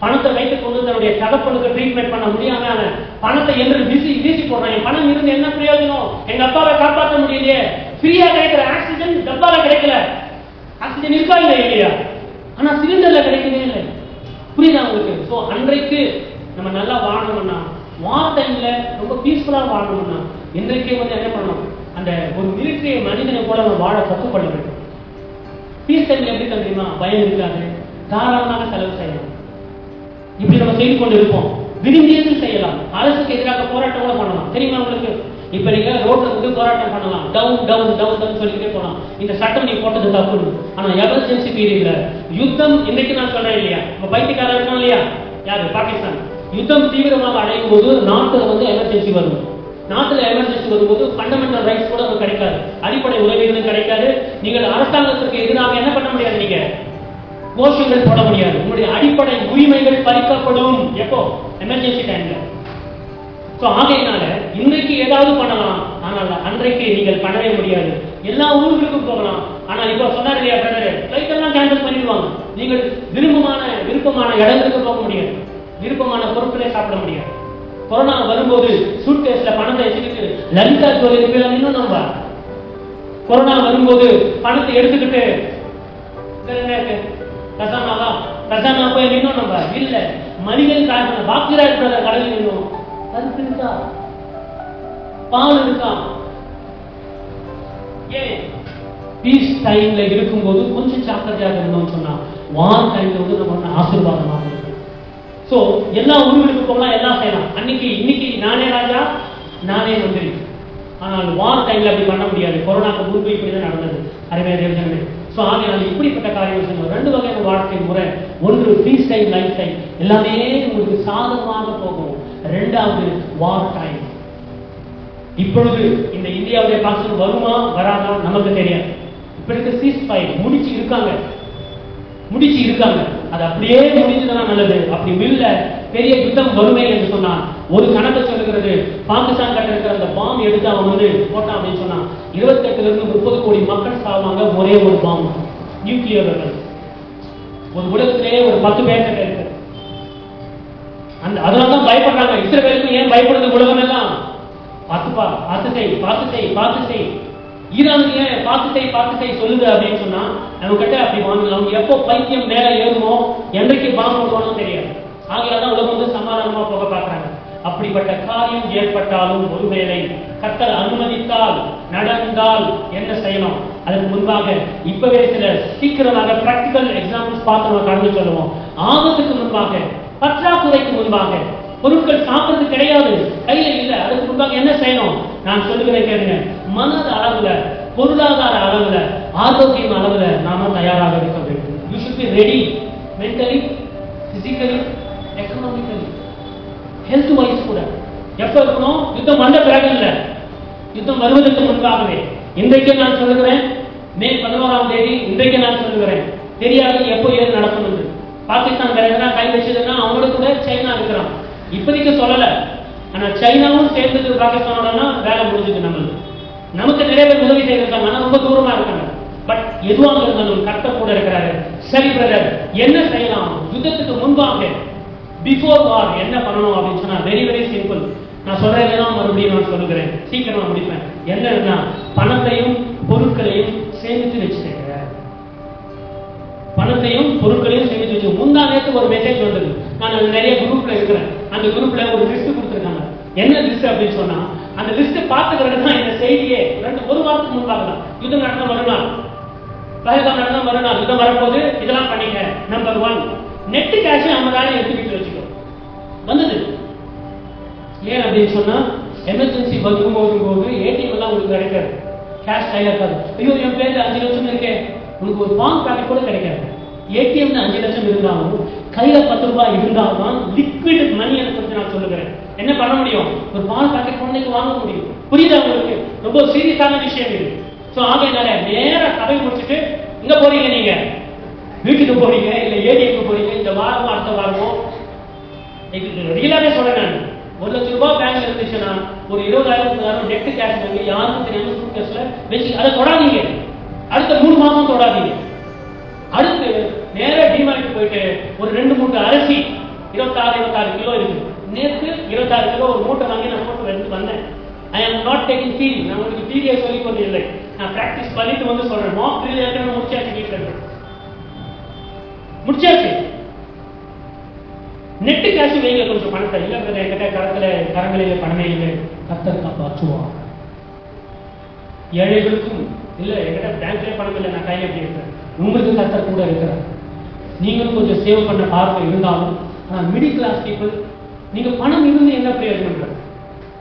பணத்தை வைத்துக் கொண்டு தன்னுடைய தகப்பனுக்கு ட்ரீட்மெண்ட் பண்ண முடியாம அவன் பணத்தை என்று வீசி போடுறான். என் பணம் இருந்து என்ன பிரயோஜனம்? எங்க அப்பாவை காப்பாற்ற முடியலையே. ஃப்ரீயா கிடைக்கிற ஆக்சிஜன் டப்பால கிடைக்கல. ஆக்சிஜன் இருக்கா இல்லையா? ஆனா சிலிண்டர்ல கிடைக்கவே இல்லை. புரியுதா உங்களுக்கு? ஸோ அன்றைக்கு நம்ம நல்லா வாழணும்னா, வார் டைம்ல ரொம்ப பீஸ்ஃபுல்லா வாழணும்னா இன்றைக்கே வந்து என்ன பண்ணணும், அந்த ஒரு மிலிட்டரி மனிதனை போல நம்ம வாழ கற்றுக்கொள்ள வேண்டும். பீஸ் டைம்ல எப்படி தெரியுமா? பயம் இருக்காது, தாராளமாக செலவு செய்யலாம். இப்படி நம்ம செய்து கொண்டு இருப்போம். விரும்பியது செய்யலாம். அரசுக்கு எதிராக போராட்டம் கூட பண்ணலாம். தெரியுமா உங்களுக்கு? இப்ப நீங்க ரோட்ல வந்து போராட்டம் பண்ணலாம், டவுன் டவுன் டவுன் சொல்லிக்கிட்டே போலாம். இந்த சட்டம் நீ போட்டது தப்பு. ஆனா எமர்ஜென்சி பீரியட்ல யுத்தம், இன்னைக்கு நான் சொல்றேன் இல்லையா, நம்ம பைத்தியக்காரர் இருக்கோம் இல்லையா, யாரு? பாகிஸ்தான். யுத்தம் தீவிரமாக அடையும் போது நாட்டுல வந்து எமர்ஜென்சி வரும். நாட்டுல எமர்ஜென்சி வரும்போது ஃபண்டமெண்டல் ரைட்ஸ் கூட கிடைக்காது, அடிப்படை உதவிகளும் கிடைக்காது. நீங்கள் அரசாங்கத்திற்கு எதிராக என்ன பண்ண முடியாது, நீங்க கோஷங்கள் போட முடியாது. உங்களுடைய அடிப்படை உரிமைகள் பறிக்கப்படும். எப்போ? எமர்ஜென்சி டைம்ல. சோ ஆகையினால இன்றைக்கு ஏதாவது பண்ணலாம், ஆனால் அன்றைக்கு நீங்கள் பண்ணவே முடியாது. எல்லா ஊர்களுக்கும் போகலாம், ஆனால் இப்போ சொன்னார் இல்லையா பிரதர், ஃளைட் எல்லாம் கேன்சல் பண்ணிடுவாங்க. நீங்கள் விருப்பமான இடங்களுக்கு போக முடியாது, விருப்பமான பொருட்களை சாப்பிட முடியாது. கொரோனா வரும்போது சூட்கேஸ்ல பணத்தை வச்சுக்கிட்டு லலிதா ஜுவல்லரி போய் இன்னும் நம்ம கொரோனா வரும்போது பணத்தை எடுத்துக்கிட்டு கசானா போய் நின்னோம் நம்ம இல்ல, மளிகை காரணம் பாக்கியராஜ் பிரதர் கடையில் நின்னோம். கருத்து இருக்கா? பால் இருக்கா? ஏன் பீஸ் டைம்ல இருக்கும்போது கொஞ்சம் ஜாக்கிரதையாக இருந்தோம்னு சொன்னா வார் டைம்ல வந்து நம்ம ஆசீர்வாதமாக இருக்கும். சோ எல்லா ஊர்களுக்கு போகலாம், எல்லாம் செய்யலாம். இன்னைக்கு நானே ராஜா நானே மந்திரி. ஆனால் வார் டைம்ல அப்படி பண்ண முடியாது. கொரோனாக்கு முன்பு இப்படிதான் நடந்தது. அருமையா தேவஜனமே. சோ ஆகையால் இப்படிப்பட்ட காரியம் செய்யணும். ரெண்டு வகையான வாழ்க்கை முறை. ஒன்று பீஸ் டைம், லைஃப் டைம், எல்லாமே உங்களுக்கு சாதகமாக போகும். ரெண்டாவது வார் டைம். இப்பொழுது இந்த இந்தியாவுடைய பாகிஸ்தான் வருமா வராதா நமக்கு தெரியாது. இப்ப சீஸ்ஃபயர் முடிச்சு இருக்காங்க. அது அப்படியே முடிஞ்சதுதான் நல்லது. அப்படி இல்ல பெரிய யுத்தம் வறுமை என்று சொன்னான். ஒரு கணக்கு சொல்லுகிறது, பாகிஸ்தான் கிட்ட இருக்கிற அந்த பாம்பு எடுத்து அவன் வந்து போட்டான் அப்படின்னு சொன்னான், 28 இருந்து 30 கோடி மக்கள் சாவாங்க ஒரே ஒரு பாம்பு, நியூக்ளியர் வெப்பன். ஒரு உலகத்திலேயே ஒரு 10 பேர் இருக்கு. அதனால்தான் பயப்படுறாங்க. இஸ்ரவேலுக்கு ஏன் பயப்படுறது உலகம் எல்லாம்? பார்த்து செய். ஈரானுக்கு ஏன் பார்த்து செய் சொல்லுங்க அப்படின்னு சொன்னா நம்ம கிட்ட அப்படி வாங்கலாம். எப்போ பைத்தியம் மேல ஏறுமோ, என்றைக்கு பாம்பு போடணும் தெரியாது. ஆகையாதான் உலகம் வந்து சமாதானமா போக பார்க்கறாங்க. அப்படிப்பட்ட காரியம் ஏற்பட்டாலும் ஒருவேளை கர்த்தர் அனுமதித்தால் நடந்தால் என்ன செய்யணும்? அதுக்கு முன்பாக இப்பவே சில சீக்கிரமாக பிராக்டிகல் எக்ஸாம்பிள்ஸ் பார்த்து நம்ம கடந்து சொல்லுவோம். ஆபத்துக்கு முன்பாக, பற்றாக்குறைக்கு முன்பாக, பொருட்கள் சாப்பிடுறது கிடையாது, கையில இல்ல, அதுக்கு முன்பாக என்ன செய்யணும்? நான் சொல்லுகிறேன் கேளுங்க. மனத அளவுல, பொருளாதார அளவுல, ஆரோக்கியம் அளவுல நாம தயாராக இருக்க வேண்டும். You should be ready mentally, physically, economically, health wise கூட. எப்ப இருக்கணும்? யுத்தம் வந்த பிறகு இல்ல, யுத்தம் வருவதற்கு முன்பாகவே. இன்றைக்கு நான் சொல்லுகிறேன், மே 11ஆம் தேதி இன்றைக்கு நான் சொல்லுகிறேன். தெரியாது எப்போ ஏது நடக்கும். பாகிஸ்தான் வேற எதனா கை வச்சதுன்னா அவங்களுக்கு கூட சைனா இருக்கிறான். இப்போதைக்கு சொல்லல, ஆனா சைனாவும் சேர்ந்தது பாகிஸ்தானோட வேலை முடிஞ்சது. நமக்கு நிறைய பேர் உதவி செய்திருக்காங்க, ஆனா ரொம்ப தூரமா இருக்காங்க. பட் எதுவாக இருந்தாலும் கர்த்தர் கூட இருக்கிறாரு. சரி பிரதர், என்ன செய்யலாம்? யுத்தத்துக்கு முன்பாக, பிஃபோர் வார் என்ன பண்ணணும் அப்படின்னு சொன்னா வெரி வெரி சிம்பிள். நான் சொல்றேன், மறுபடியும் நான் சொல்லுகிறேன், சீக்கிரமா முடிப்பேன். என்னன்னா, பணத்தையும் பொருட்களையும் சேமித்து வச்சுருக்க. பணத்தையும் பொருட்களையும் சேமித்து வச்சு. முந்தா நேரத்துக்கு ஒரு மெசேஜ் வந்தது. நான் நிறைய குரூப்ல இருக்கிறேன். அந்த குரூப்ல ஒரு லிஸ்ட் கொடுத்துருக்காங்க. என்ன லிஸ்ட் அப்படின்னு சொன்னா, அந்த லிஸ்ட் பார்த்துக்கிறது தான் இந்த செய்தியே. ஒரு வாரத்துக்கு முன்பாக தான் யுத்தம் நடந்த மறுநாள், பகல்காம் நடந்த மறுநாள் யுத்தம் வரும்போது இதெல்லாம் பண்ணிக்க. நம்பர் 1, நெட் கேஷ் 50,000 எடுத்து வீட்டில் வச்சுக்கோ. வந்தது ஏன் அப்படின்னு சொன்னா, எமர்ஜென்சி வரும்போது ஏடிஎம் எல்லாம் உங்களுக்கு கிடைக்காது, கேஷ் கையில் இருக்காது. ஐயோ என் பேர்ல 5 லட்சம் இருக்கேன், உங்களுக்கு ஒரு பாங்க் பேக்கெட் கூட கிடைக்காது. ஏடிஎம்ல 5 லட்சம் இருந்தாலும் கையில 10 ரூபாய் இருந்தால்தான் லிக்விட் மணி எனக்கு நான் சொல்லுகிறேன். என்ன பண்ண முடியும்? ஒரு பால் பாக்கெட் குழந்தைக்கு வாங்க முடியும். புரியுதா உங்களுக்கு? ரொம்ப சீரியஸான விஷயம் இது. ஸோ ஆகையினால நேரா சபை முடிச்சுட்டு இங்க போறீங்க, நீங்க வீட்டுக்கு போறீங்க இல்ல ஏடிஎம்க்கு போறீங்க, இந்த வாரமோ அடுத்த வாரமோ ரியலாவே சொல்றேன் நான், 1 லட்சம் ரூபாய் பேங்க்ல இருந்துச்சுன்னா ஒரு 20,000 நெட் கேஷ் வாங்கி யாருக்கும் தெரியாம சூட் கேஷ்ல வச்சு அதை தொடாதீங்க. அடுத்த 3 மாசம் தொடாதீங்க. அடுத்து நேர டிமார்ட் போயிட்டு ஒரு 2 மூட்டை அரிசி 26 கிலோ இருக்கு. நேற்று 26 கிலோ ஒரு மூட்டை வாங்கி நான் போட்டு எடுத்து வந்தேன். ஐ ஆம் நாட் டேக்கிங் தியரி, நான் உங்களுக்கு தியரியை சொல்லி கொண்டு இல்லை, நான் பிராக்டிஸ் பண்ணிட்டு வந்து சொல்றேன். மாக் ட்ரில் ஏற்கனவே முடிச்சாச்சு, வீட்டில் இருக்கு முடிச்சாச்சு. நெட்டு கேஷ் வைங்க கொஞ்சம் பணத்தை. இல்லை என்கிட்ட கரங்களிலே பணமே இல்லை, கர்த்தர் காப்பாற்றுவார். ஏழைகளுக்கும் இல்ல என்கிட்ட பேங்க்ல பணம் இல்லை, நான் கையில் எப்படி இருக்கிறேன், உங்களுக்கு கர்த்தர் கூட இருக்கிறார். நீங்களும் கொஞ்சம் சேவ் பண்ண பார்வை இருந்தாலும், ஆனால் மிடில் கிளாஸ் பீப்புள் நீங்க பணம் இருந்து என்ன பிரயோஜனம்?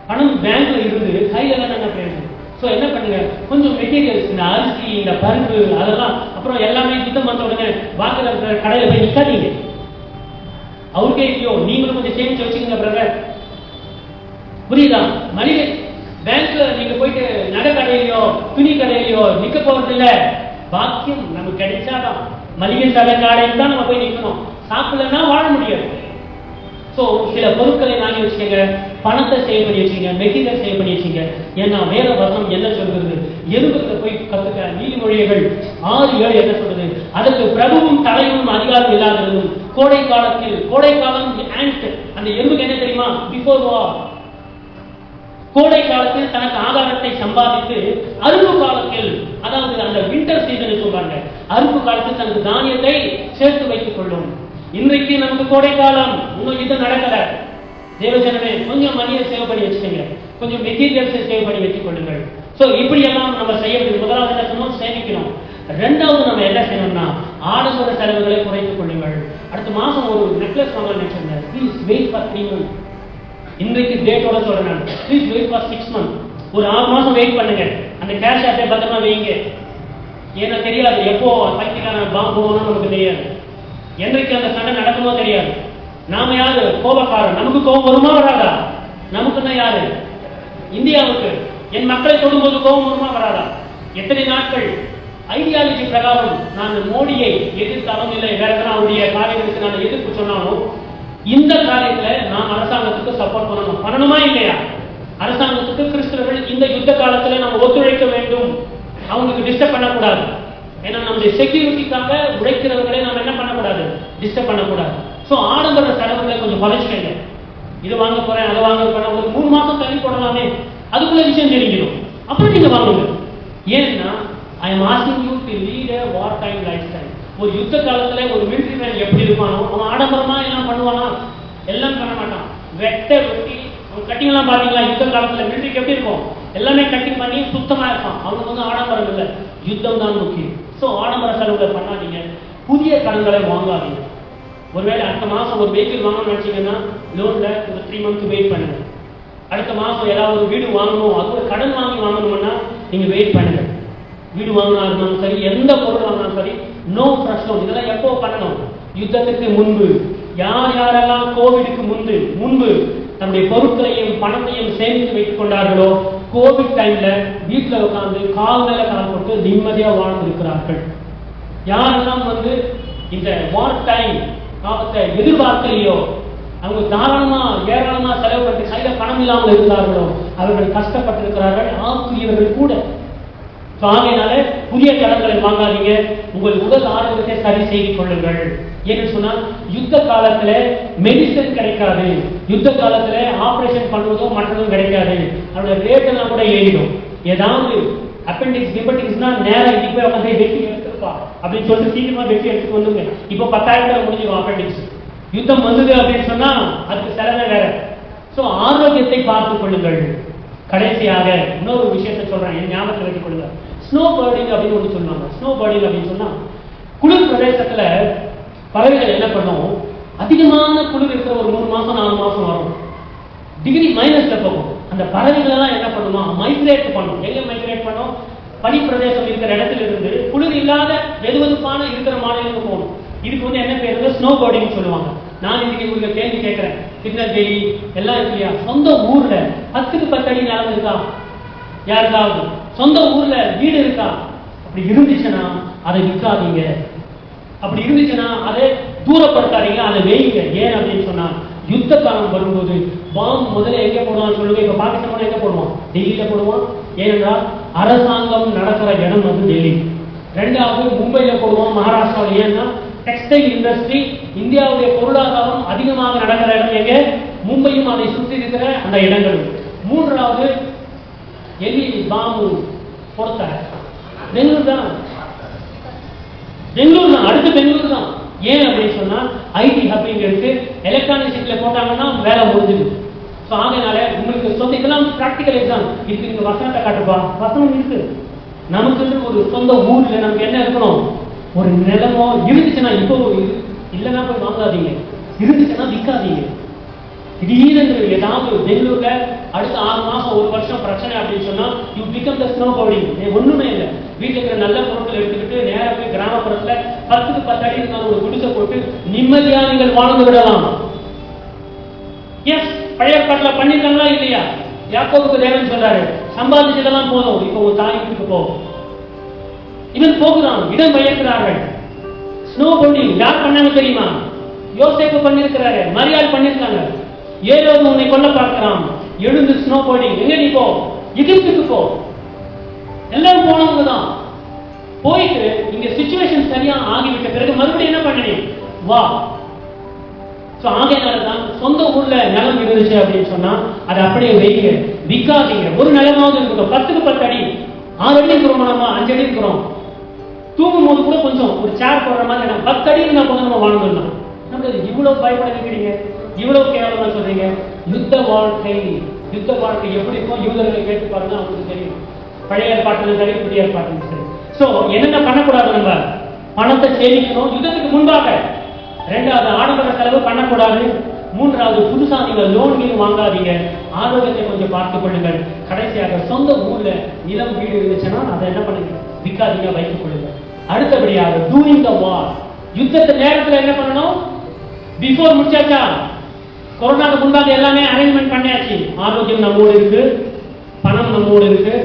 பணம் பேங்க்ல இருந்து கையில என்ன பிரயோஜனம்? ஸோ என்ன பண்ணுங்க, கொஞ்சம் மெட்டீரியல்ஸ், இந்த அரிசி, இந்த பருப்பு, அதெல்லாம் அப்புறம் எல்லாமே யுத்தம் வந்த உடனே வாக்குல இருக்கிற கடையில போய் நிக்காதீங்க. அவருக்கே இல்லையோ நீங்களும் கொஞ்சம் சேமிச்சு வச்சுக்கோங்க பிரதர். புரியுதா? மளிகை பேங்க்ல நீங்க போயிட்டு நகை கடையிலையோ துணி கடையிலையோ நிக்க போறது இல்ல. பாக்கியம் நமக்கு கிடைச்சாதான் மளிகை கடையில் தான் நம்ம போய் நிக்கணும். சாப்பிடலன்னா வாழ முடியாது. ஸோ சில பொருட்களை வாங்கி வச்சுக்கோங்க, பணத்தை சேவ் பண்ணி வச்சுக்கோங்க, மெட்டீரியல் சேவ் பண்ணி வச்சுங்க. ஏன்னா வேற வசனம் என்ன சொல்கிறது? எறும்புக்கு போய் கத்துக்க. நீதிமொழிகள் 6:7 என்ன சொல்றது? அதற்கு பிரபுவும் தலைவனும் அதிகாரம் இல்லாததும் கோடை காலம் அந்த எறும்புக்கு என்ன தெரியுமா? பிஃபோர் வார் கோடை காலத்தில் தனக்கு ஆதாரத்தை சம்பாதித்து அறுப்பு காலத்தில், அதாவது அந்த வின்டர் சீசன் சொல்றாங்க, அறுப்பு காலத்தில் தனக்கு தானியத்தை சேர்த்து வைத்துக் கொள்ளும். இன்றைக்கு நமக்கு கோடை காலம், இன்னும் யுத்தம் நடக்கல. தேவஜனமே கொஞ்சம் மணியை சேவ் பண்ணி வச்சுக்கோங்க, கொஞ்சம் மெட்டீரியல்ஸை சேவ் பண்ணி வச்சுக் கொள்ளுங்கள். ஸோ இப்படி எல்லாம் நம்ம செய்ய முடியும். முதலாவது என்ன சொன்னோம்? சேமிக்கணும். ரெண்டாவது நம்ம என்ன செய்யணும்னா ஆடம்பர செலவுகளை குறைத்துக் கொள்ளுங்கள். அடுத்த மாசம் ஒரு நெக்லஸ் வாங்க நினைச்சிருந்தேன். Please wait for 3 months. இன்றைக்கு டேட்டோட சொல்றேன், ப்ளீஸ் வெயிட் ஃபார் 6 months. ஒரு 6 மாசம் வெயிட் பண்ணுங்க. அந்த கேஷ் அப்படியே பத்திரமா வைங்க. ஏன்னா தெரியாது எப்போ சக்திக்கான பாம்பு போகணும்னு நமக்கு தெரியாது. என்றைக்கு அந்த சண்டை நடக்குமோ தெரியாது. நாம யாரு? கோபக்காரன். நமக்கு கோபம் வருமா வராதா? நமக்குன்னா யாரு? இந்தியாவுக்கு என் மக்களை தொடும்போது கோபம் வருமா வராதா? எத்தனை நாட்கள் ஐடியாலஜி பிரகாரம் நான் மோடியை எதிர்த்தாலும் இல்லை வேற எதனா அவருடைய காரியங்களுக்கு நான் எதிர்ப்பு சொன்னாலும், இந்த காரியத்துல நாம் அரசாங்கத்துக்கு சப்போர்ட் பண்ணணுமா இல்லையா? அரசாங்கத்துக்கு கிறிஸ்தவர்கள் இந்த யுத்த காலத்துல நம்ம ஒத்துழைக்க வேண்டும். அவங்களுக்கு டிஸ்டர்ப் பண்ணக்கூடாது. ஏன்னா நம்முடைய செக்யூரிட்டிக்காக உழைக்கிறவர்களை நம்ம என்ன பண்ணக்கூடாது? டிஸ்டர்ப் பண்ணக்கூடாது. ஸோ ஆடம்பர செலவுகளை கொஞ்சம் குறைச்சிக்கங்க. இது வாங்க போறேன், அதை வாங்க போறேன், ஒரு 3 மாசம் தள்ளி போடலாமே, அதுக்குள்ள விஷயம் தெரிஞ்சிடும். அப்புறம் நீங்க வாங்குங்க. ஏன்னா I am asking you to lead a war time lifestyle. ஒரு யுத்த காலத்துல ஒரு மிலிட்டரி மேன் எப்படி இருப்பானோ, அவன் ஆடம்பரமா எல்லாம் பண்ணுவானா? எல்லாம் பண்ண மாட்டான். வெட்டி அவன் கட்டிங் எல்லாம் பாத்தீங்களா? யுத்த காலத்துல மிலிட்டரிக்கு எப்படி இருக்கும்? எல்லாமே கட்டிங் பண்ணி சுத்தமா இருப்பான். அவனுக்கு வந்து ஆடம்பரம் இல்லை, யுத்தம் தான் முக்கியம். ஸோ ஆடம்பர செலவுகளை பண்ணாதீங்க. புதிய கடன்களை வாங்காதீங்க. ஒருவேளை அடுத்த மாசம் ஒரு வெஹிக்கிள் வாங்கணும்னு நினைச்சீங்கன்னா லோன்ல ஒரு 3 months வெயிட் பண்ணுங்க. அடுத்த மாசம் ஏதாவது ஒரு வீடு வாங்கணும், அது கடன் வாங்கி வாங்கணும்னா நீங்க வெயிட் பண்ணுங்க. வீடு வாங்கினா இருந்தாலும் சரி, எந்த பொருள் வாங்கினாலும் சரி, நோ ஃப்ரெஷ் லோன். இதெல்லாம் எப்போ பண்ணணும்? யுத்தத்துக்கு முன்பு. யாரெல்லாம் கோவிடுக்கு முன்பு தன்னுடைய பொருட்களையும் பணத்தையும் சேமித்து வைத்துக் கொண்டார்களோ, கோவிட் டைம்ல வீட்டில் உட்கார்ந்து கால் மேல கால் போட்டு நிம்மதியா வாழ்ந்திருக்கிறார்கள். யாரெல்லாம் வந்து இந்த வார் டைம் ஆபத்தை எதிர்பார்க்கலையோ, அவங்க தாராளமா ஏராளமா செலவு பண்ணி கையில பணம் இல்லாமல் இருந்தார்களோ, அவர்கள் கஷ்டப்பட்டிருக்கிறார்கள். ஆசிரியர்கள் கூட. ஆகையினால புதிய கடன்களை வாங்காதீங்க. உங்கள் உடல் ஆரோக்கியத்தை சரி செய்து கொள்ளுங்கள். ஏன்னு சொன்னா யுத்த காலத்துல மெடிசன் கிடைக்காது, யுத்த காலத்துல ஆபரேஷன் பண்ணுவதோ மற்றதும் கிடைக்காது. அதோட ரேட் எல்லாம் கூட ஏறிடும். ஏதாவது அப்பெண்டிக்ஸ் கிம்பட்டிக்ஸ்னா நேரம் இப்ப வந்து வெட்டி எடுத்துருப்பா அப்படின்னு சொல்லிட்டு சீக்கிரமா வெட்டி எடுத்துட்டு வந்துங்க. இப்போ 10,000 முடிஞ்சிடும் அப்பெண்டிக்ஸ். யுத்தம் வந்தது அப்படின்னு சொன்னா அதுக்கு செலவே வேற. சோ ஆரோக்கியத்தை பார்த்துக் கொள்ளுங்கள். கடைசியாக இன்னொரு விஷயத்தை சொல்றேன், என் ஞாபகத்தில் வைத்துக் கொள்ளுங்க. ஸ்னோ பேர்டிங் அப்படின்னு ஒன்று சொல்லுவாங்க. ஸ்னோ பேர்டிங் அப்படின்னு சொன்னா குளிர் பிரதேசத்துல பறவைகள் என்ன பண்ணும், அதிகமான குளிர் இருக்கிற ஒரு 3 மாசம் 4 மாசம் வரும், டிகிரி மைனஸ்ல போகும். அந்த பறவைகள் எல்லாம் என்ன பண்ணுமா, மைக்ரேட் பண்ணும். எங்க மைக்ரேட் பண்ணும்? பனி பிரதேசம் இருக்கிற இடத்துல இருந்து குளிர் இல்லாத வெதுவெதுப்பான இருக்கிற மாநிலத்துக்கு போகணும். இதுக்கு வந்து என்ன பேரு, ஸ்னோ பேர்டிங் சொல்லுவாங்க. நான் இன்னைக்கு உங்களுக்கு கேள்வி கேட்கிறேன், திருநெல்வேலி எல்லாம் இருக்கு இல்லையா, சொந்த ஊர்ல 10க்கு 10 அடி நிலம் இருக்கா யாருக்காவது? சொந்த ஊர்ல வீடு இருக்கா? அப்படி இருந்துச்சுன்னா அதை விற்காதீங்க. அப்படி இருந்துச்சுன்னா அதை தூரப்படுத்தாதீங்க, அதை வேயுங்க. ஏன் அப்படின்னு சொன்னா யுத்த காலம் வரும்போது பாம்பு முதல்ல எங்க போடுவான் சொல்லுங்க. இப்ப பாகிஸ்தான் எங்க போடுவான்? டெல்லியில போடுவான். ஏனென்றால் அரசாங்கம் நடக்கிற இடம் வந்து டெல்லி. 2வது மும்பையில போடுவோம், மகாராஷ்டிராவில். ஏன்னா டெக்ஸ்டைல் இண்டஸ்ட்ரி, இந்தியாவுடைய பொருளாதாரம் அதிகமாக நடக்கிற இடம் எங்க? மும்பையும் அதை சுற்றி இருக்கிற அந்த இடங்களும். 3வது எலி பாம்பு பொறுத்த பெங்களூர் தான். பெங்களூர் தான், அடுத்த பெங்களூர் தான். ஏன் அப்படின்னு சொன்னா ஐடி ஹப் இங்க இருக்கு. எலக்ட்ரானிக் சிட்டில போட்டாங்கன்னா வேலை முடிஞ்சுது. ஸோ ஆகையினால உங்களுக்கு சொந்த இதெல்லாம் பிராக்டிக்கல் எக்ஸாம் இதுக்கு நீங்க வசனத்தை காட்டுப்பா, வசனம் இருக்கு. நமக்கு ஒரு சொந்த ஊர்ல நமக்கு என்ன இருக்கணும், ஒரு நிலமோ இருந்துச்சுன்னா, இப்போ இல்லைன்னா போய் வாங்காதீங்க, இருந்துச்சுன்னா விற்காதீங்க. திடீரென்று ஏதாவது பெங்களூர்ல அடுத்த 6 மாசம் 1 வருஷம் பிரச்சனை அப்படின்னு சொன்னா you become the snow boarding. ஒண்ணுமே இல்லை, வீட்டுல இருக்கிற நல்ல பொருட்கள் எடுத்துக்கிட்டு நேரா போய் கிராமப்புறத்துல 10க்கு 10 அடி இருந்தாலும் ஒரு குடிசை போட்டு நிம்மதியா நீங்கள் வாழ்ந்து விடலாம். எஸ், பழைய பாட்டுல பண்ணிருக்காங்களா இல்லையா? யாக்கோபுக்கு தேவன் சொல்றாரு, சம்பாதிச்சதெல்லாம் போதும், இப்போ ஒரு தாய் வீட்டுக்கு போ. இவன் போகிறான், இடம் பெயர்க்கிறார்கள். ஸ்னோ போர்டிங் யார் பண்ணாங்க தெரியுமா? யோசேப்பு பண்ணிருக்கிறாரு, மரியாள் பண்ணிருக்காங்க. ஏரோது உன்னை கொல்ல பார்க்கிறான், எழுந்து ஸ்னோ போர்டிங். எங்க நீ போ? எகிப்துக்கு போ. எல்லாரும் போனவங்க தான். போயிட்டு இங்க சிச்சுவேஷன் சரியா ஆகிவிட்ட பிறகு மறுபடியும் என்ன பண்ணி வா. ஆகையினாலதான் சொந்த ஊர்ல நிலம் இருந்துச்சு அப்படின்னு சொன்னா அதை அப்படியே வைங்க, விற்காதீங்க. ஒரு நிலமாவது இருக்கட்டும். 10க்கு 10 அடி, 6 அடி இருக்கிறோம், நம்ம 5 அடி இருக்கிறோம். தூங்கும் போது கூட கொஞ்சம் ஒரு சேர் போடுற மாதிரி 10 அடி இருந்தா போதும், நம்ம வாழ்ந்துடலாம். நம்ம இவ்வளவு பயப்பட வைக்கிறீங்க, இவ்வளவு கேவலமா சொல்றீங்க. யுத்த வாழ்க்கை எப்படி இருக்கும் யூதர்களை கேட்டு பாருங்க, அவங்களுக்கு தெரியும். பழைய ஏற்பாட்டிலும் சரி, புதிய ஏற்பாட்டிலும் சரி. சோ என்னென்ன பண்ணக்கூடாது, நம்ம பணத்தை சேமிக்கணும் யுத்தத்துக்கு முன்பாக. 2வது ஆடம்பர செலவு பண்ணக்கூடாது. 3வது புதுசா நீங்க லோன் கீழ் வாங்காதீங்க. ஆரோக்கியத்தை கொஞ்சம் பார்த்துக் கொள்ளுங்கள். கடைசியாக சொந்த ஊர்ல நிலம் வீடு இருந்துச்சுன்னா அதை என்ன பண்ணுங்க, விற்காதீங்க, வைத்துக் கொள்ளுங்க. அடுத்தபடியாக டூயிங் த வார், யுத்தத்து நேரத்தில் என்ன பண்ணணும்? பிஃபோர் முடிச்சாச்சா? கொரோனாக்கு முன்பாக எல்லாமே அரேஞ்ச்மெண்ட் பண்ணியாச்சு. ஆரோக்கியம் நம்மோடு இருக்கு, பணம் நம்மோடு இருக்கு,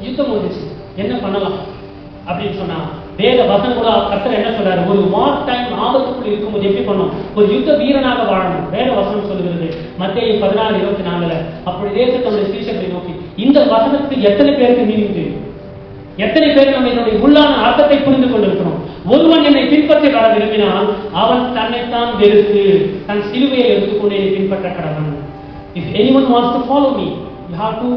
யுத்தம் வந்துச்சு, என்ன பண்ணலாம் அப்படின்னு சொன்னா வேத வசனம் கூட கர்த்தர் என்ன சொல்றாரு, ஒரு வார் டைம் ஆபத்துக்குள் இருக்கும்போது எப்படி பண்ணும், ஒரு யுத்த வீரனாக வாழணும். வேத வசனம் சொல்லுகிறது மத்தேயு 16:24. அப்படி தேசத்தோட சீஷர்களை நோக்கி. இந்த வசனத்துக்கு எத்தனை பேருக்கு மீனிங் தெரியும்? எத்தனை பேர் நம்ம என்னுடைய உள்ளான அர்த்தத்தை புரிந்து கொண்டிருக்கிறோம்? ஒருவன் என்னை பின்பற்றி வர விரும்பினால் அவன் தன்னைத்தான் வெறுத்து தன் சிலுவையை எடுத்துக்கொண்டு என்னை பின்பற்ற கடவன். If anyone wants to follow me, you have to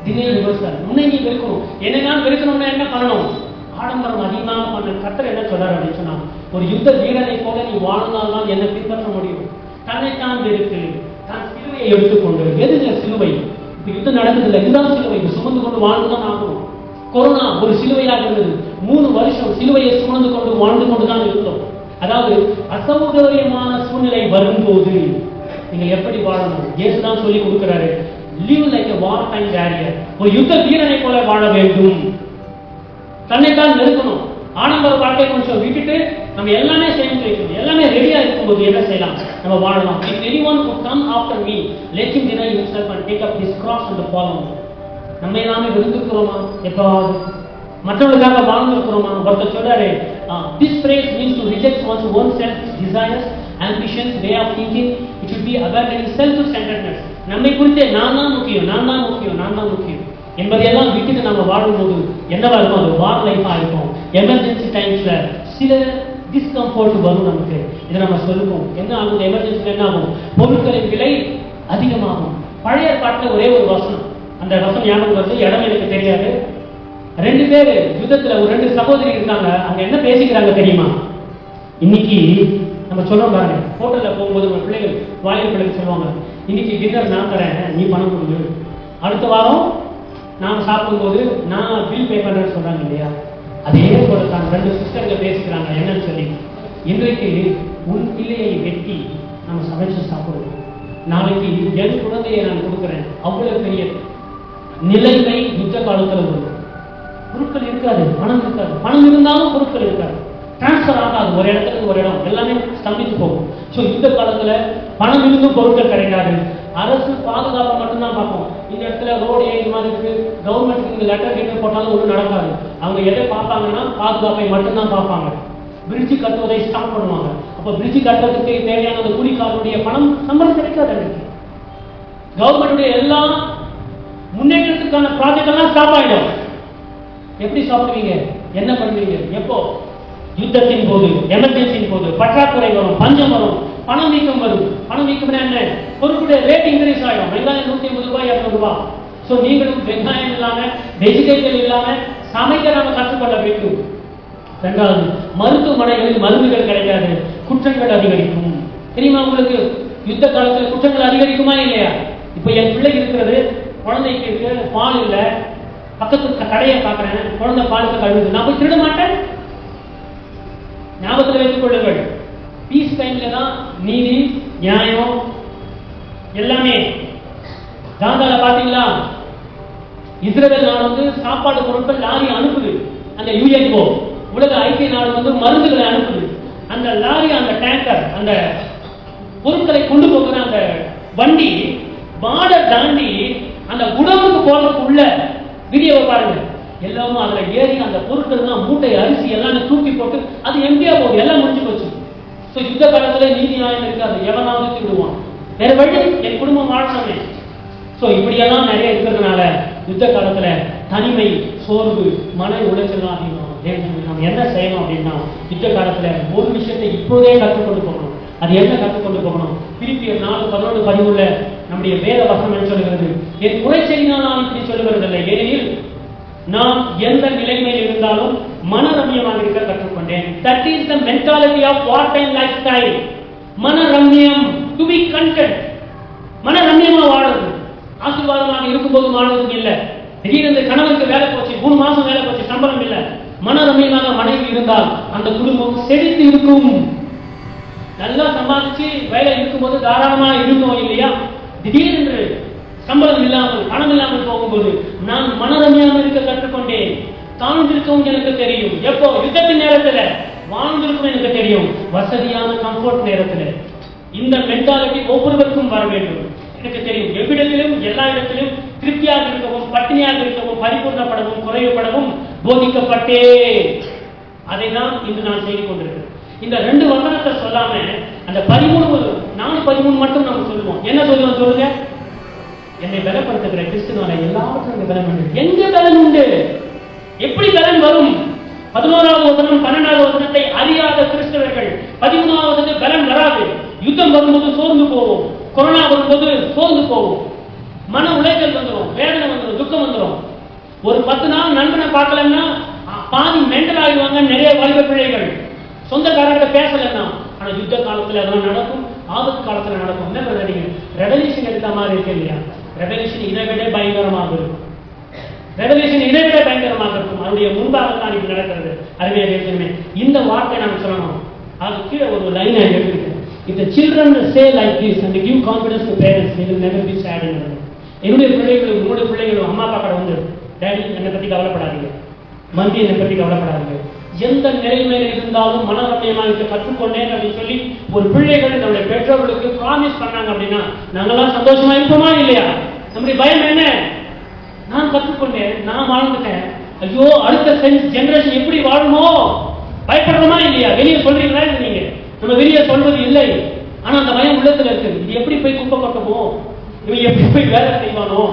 deny yourself. உன்னை நீ வெறுக்கணும். என்னை நான் வெறுக்கணும்னா என்ன பண்ணணும்? ஆடம்பரம் அதிகமாக பண்ண. கர்த்தர் என்ன சொல்றாரு அப்படின்னு சொன்னா, ஒரு யுத்த வீரனை போல நீ வாழ்ந்தால்தான் என்னை பின்பற்ற முடியும். தன்னைத்தான் வெறுத்து தன் சிலுவையை எடுத்துக்கொண்டு. எதுங்க சிலுவை? இப்ப யுத்தம் நடக்குதில்லை, இதுதான் சிலுவை. சுமந்து கொண்டு வாழ்ந்துதான் ஆகணும். கொரோனா ஒரு சிலுவையாக இருந்தது. 3 வருஷம் சிலுவையை சுமந்து கொண்டு வாழ்ந்து கொண்டுதான் இருந்தோம். அதாவது அசௌகரியமான சூழ்நிலை வரும்போது நீங்க எப்படி வாழணும்? இயேசுதான் சொல்லி கொடுக்கிறாரு, live like a war time warrior. ஒரு யுத்த வீரனை போல வாழ வேண்டும். தன்னைத்தான் நிறுத்தணும். ஆடம்பர வாழ்க்கை கொஞ்சம் விட்டுட்டு நம்ம எல்லாமே சேமித்து வைக்கணும். எல்லாமே ரெடியா இருக்கும்போது என்ன செய்யலாம்? நம்ம வாழலாம். If anyone would come after me, let him deny himself and take up his cross and follow me. நம்ம எல்லாமே விருந்துக்கிறோமா? எப்பவாவது மற்றவர்களுக்காக வாழ்ந்துருக்கிறோமா? ஒருத்தர் சொல்றாரு, this phrase means to reject one's own self desires, ambitions, way of thinking. It should be abandoning self-centeredness. நம்மை குறித்து நான் தான் முக்கியம் என்பதையெல்லாம் விட்டுட்டு நம்ம வாழும்போது என்னவா இருக்கும்? அது வார் லைஃபா இருக்கும். எமர்ஜென்சி டைம்ஸ்ல சில டிஸ்கம்ஃபர்ட் வரும் நமக்கு. இதை நம்ம சொல்லுவோம். என்ன ஆகும்? எமர்ஜென்சில என்ன ஆகும்? பொருட்களின் விலை அதிகமாகும். பழைய பாட்டுல ஒரே ஒரு வசனம், அந்த வசனம் ஞாபகம் வருது, இடம் எனக்கு தெரியாது. 2 பேர் யுத்தத்துல, ஒரு 2 சகோதரி இருக்காங்க. அங்க என்ன பேசிக்கிறாங்க தெரியுமா? இன்னைக்கு நம்ம சொல்றோம் பாருங்க, ஹோட்டல்ல போகும்போது நம்ம பிள்ளைகள் வாயில் பிள்ளைகள் சொல்லுவாங்க, இன்னைக்கு டின்னர் நான் தரேன், நீ பணம் கொடுங்க. அடுத்த வாரம் நான் சாப்பிடும்போது நான் பில் பே பண்றேன்னு சொல்றாங்க இல்லையா? அதே போல தான் ரெண்டு சிஸ்டர்கள் பேசிக்கிறாங்க. என்னன்னு சொல்லி, இன்றைக்கு உன் பிள்ளையை வெட்டி நம்ம சமைச்சு சாப்பிடுவோம், நாளைக்கு என் குழந்தையை நான் கொடுக்குறேன். அவ்வளவு பெரிய நிலைமை யுத்த காலத்துல வரும். பொருட்கள் இருக்காது, பணம் இருக்காது, பணம் இருந்தாலும் பொருட்கள் இருக்காது, டிரான்ஸ்பர் ஆகாது, ஒரு இடத்துக்கு ஒரு இடம், எல்லாமே ஸ்தம்பித்து போகும். ஸோ யுத்த காலத்துல பணம் இருந்தும் பொருட்கள் கிடைக்காது. அரசு பாதுகாப்பை மட்டும்தான் பார்ப்போம். இந்த இடத்துல ரோடு ஏறி மாதிரி இருக்கு, கவர்மெண்ட்டுக்கு லெட்டர் கேட்டு போட்டாலும் ஒன்றும் நடக்காது. அவங்க எதை பார்ப்பாங்கன்னா பாதுகாப்பை மட்டும்தான் பார்ப்பாங்க. பிரிட்ஜு கட்டுவதை ஸ்டாப் பண்ணுவாங்க. அப்போ பிரிட்ஜு கட்டுறதுக்கு தேவையான அந்த கூலிக்காரனுடைய பணம் சம்பளம் கிடைக்காது. எனக்கு கவர்மெண்டுடைய எல்லா முன்னேற்றத்துக்கான ப்ராஜெக்ட் எல்லாம் ஸ்டாப் ஆயிடும். எப்படி சாப்பிடுவீங்க, என்ன பண்ணுவீங்க? எப்போ? யுத்தத்தின் போது, எமர்ஜென்சியின் போது, பற்றாக்குறை வரும், பஞ்சம் வரும், பணம் நீக்கம் வரும். பணம் நீக்கம் என்ன? பொருட்களுடைய ரேட் இன்க்ரீஸ் ஆகிடும். வெங்காயம் 150 ரூபாய் 200 ரூபாய். ஸோ நீங்களும் வெங்காயம் இல்லாம, வெஜிடேபிள் இல்லாம சமைக்க நாம கற்றுக்கொள்ள வேண்டும். இரண்டாவது, மருத்துவமனைகளில் மருந்துகள் கிடைக்காது, குற்றங்கள் அதிகரிக்கும். தெரியுமா உங்களுக்கு? யுத்த காலத்தில் குற்றங்கள் அதிகரிக்குமா இல்லையா? இப்ப என் பிள்ளை இருக்கிறது, குழந்தைக்கு இருக்கு, பால் இல்லை, பக்கத்து கடையை பார்க்குறேன், குழந்தை பாலுக்கு கழுவுது, நான் போய் திருட மாட்டேன். ஞாபகத்தில் வைத்துக் கொள்ளுங்கள், பீஸ் டைம்ல தான் நீதி நியாயம் எல்லாமே. காந்தால பாத்தீங்களா, இஸ்ரேல் நாடு சாப்பாடு பொருட்கள் லாரி அனுப்புது. அந்த யுஎன்ஓ உலக ஐக்கிய நாடு மருந்துகளை அனுப்புது. அந்த லாரி, அந்த டேங்கர், அந்த பொருட்களை கொண்டு போகிற அந்த வண்டி பார்டர் தாண்டி அந்த குடவுனுக்கு போறதுக்கு உள்ள வீடியோவை பாருங்க. எல்லாமே அதுல ஏறி அந்த பொருட்கள் எல்லாம், மூட்டை அரிசி எல்லாமே தூக்கி போட்டு அது எங்கேயா போகுது, எல்லாம் முடிஞ்சு போச்சு. ஸோ யுத்த காலத்துல நீதி நியாயம் இருக்காது, எவனாவது திருடுவான். வேற வழி, என் குடும்பம் வாழணுமே. ஸோ இப்படியெல்லாம் நிறைய இருக்கிறதுனால யுத்த காலத்துல தனிமை, சோர்வு, மன உளைச்சல் அதிகமாகும். நம்ம என்ன செய்யணும் அப்படின்னா, யுத்த காலத்துல ஒரு விஷயத்தை இப்போதே கற்றுக்கொண்டு போகணும். அது என்ன கற்றுக்கொண்டு போகணும்? பிலிப்பியர் 4:11-13 நம்முடைய வேத வசனம் என்ன சொல்லுகிறது? என் குறைச்செய்தினால் நான் இப்படி சொல்லுகிறதில்லை, ஏனெனில் நான் எந்த நிலைமையில் இருந்தாலும் மனரம்யமாக இருக்க கற்றுக்கொண்டேன். That is the mentality of wartime lifestyle. மனரம்யம், to be content. மனரம்யமா வாழுது. ஆசீர்வாதமாக இருக்கும்போது வாழ்வதும் இல்லை. திடீரென்று கணவனுக்கு வேலை போச்சு, 3 மாசம் வேலை போச்சு, சம்பளம் இல்லை. மனரம்யமாக மனைவி இருந்தால் அந்த குடும்பம் செழித்து இருக்கும். நல்லா சம்பாதிச்சு வேலை இருக்கும்போது தாராளமா இருந்தோம் இல்லையா? திடீரென்று சம்பளம் இல்லாமல், பணம் இல்லாமல் போகும்போது நான் மனரம்யாமல் இருக்க கற்றுக்கொண்டேன். தாழ்ந்திருக்கவும் எனக்கு தெரியும். எப்போ? யுத்தத்தின் நேரத்தில். வாழ்ந்திருக்கும் எனக்கு தெரியும், வசதியான கம்ஃபர்ட் நேரத்தில். இந்த மென்டாலிட்டி ஒவ்வொருவருக்கும் வர வேண்டும். எனக்கு தெரியும், எவ்விடத்திலும் எல்லா இடத்திலும் திருப்தியாக இருக்கவும், பட்டினியாக இருக்கவும், பரிபூர்ணப்படவும், குறைவுபடவும் போதிக்கப்பட்டே. அதை தான் இன்று நான் செய்து கொண்டிருக்கிறேன். இந்த 2 வசனத்தை சொல்லாம அந்த 4:13 மட்டும் நம்ம சொல்லுவோம். என்ன சொல்லுவோம் சொல்லுங்க? என்னை பலப்படுத்துகிற கிறிஸ்துவால எல்லாவற்றும் பலன் உண்டு. எங்க பலன் உண்டு? எப்படி பலன் வரும்? 11வது வசனம் 12வது வசனத்தை அறியாத கிறிஸ்தவர்கள் 13வது வசனத்தில் பலன் வராது. யுத்தம் வரும்போது சோர்ந்து போவோம், கொரோனா வரும்போது சோர்ந்து போவோம், மன உளைச்சல் வந்துடும், வேதனை வந்துடும், துக்கம் வந்துடும். ஒரு 10 நாள் நண்பனை பார்க்கலன்னா பாதி மெண்டல் ஆகிடுவாங்க நிறைய வாலிப பிள்ளைகள். சொந்தக்காரர்கிட்ட பேசலன்னா. ஆனா யுத்த காலத்துல அதெல்லாம் நடக்கும், ஆபத்து காலத்துல நடக்கும். என்ன பண்ணுறீங்க? ரெவல்யூஷன் எடுத்த மாதிரி இருக்கு இல்லையா? ரெவல்யூஷன் இதைவிட பயங்கரமாக இருக்கும். ரெவல்யூஷன் இதைவிட பயங்கரமாக இருக்கும். அதனுடைய முன்பாக தான் இது நடக்கிறது. அருமையாக இருக்கணுமே. இந்த வார்த்தை நான் சொல்லணும். அது கீழே ஒரு லைனை எடுத்துக்கிட்டேன். If the children say like this and give confidence to parents, they will never be sad in life. என்னுடைய பிள்ளைகளும் உங்களுடைய பிள்ளைகளும் அம்மா அப்பா கடை வந்து, டேடி என்னை பத்தி கவலைப்படாதீங்க, மந்தி என்னை பத்தி கவலைப்படாதீங்க, எந்த நிலைமையில் இருந்தாலும் மனரம்யமாக கற்றுக்கொண்டேன் அப்படின்னு சொல்லி ஒரு பிள்ளைகள் நம்முடைய பெற்றோர்களுக்கு ப்ராமிஸ் பண்ணாங்க அப்படின்னா நாங்கெல்லாம் சந்தோஷமா இருப்போமா இல்லையா? நம்முடைய பயம் என்ன? நான் கற்றுக்கொண்டேன், நான் வாழ்ந்துட்டேன், ஐயோ அடுத்த ஜெனரேஷன் எப்படி வாழுமோ பயப்படுறோமா இல்லையா? வெளியே சொல்றீங்களா? நீங்க நம்ம வெளியே சொல்வது இல்லை, ஆனா அந்த பயம் உள்ளத்துல இருக்கு. இது எப்படி போய் குப்பை கொட்டமோ, இவன் எப்படி போய் வேலை செய்வானோ.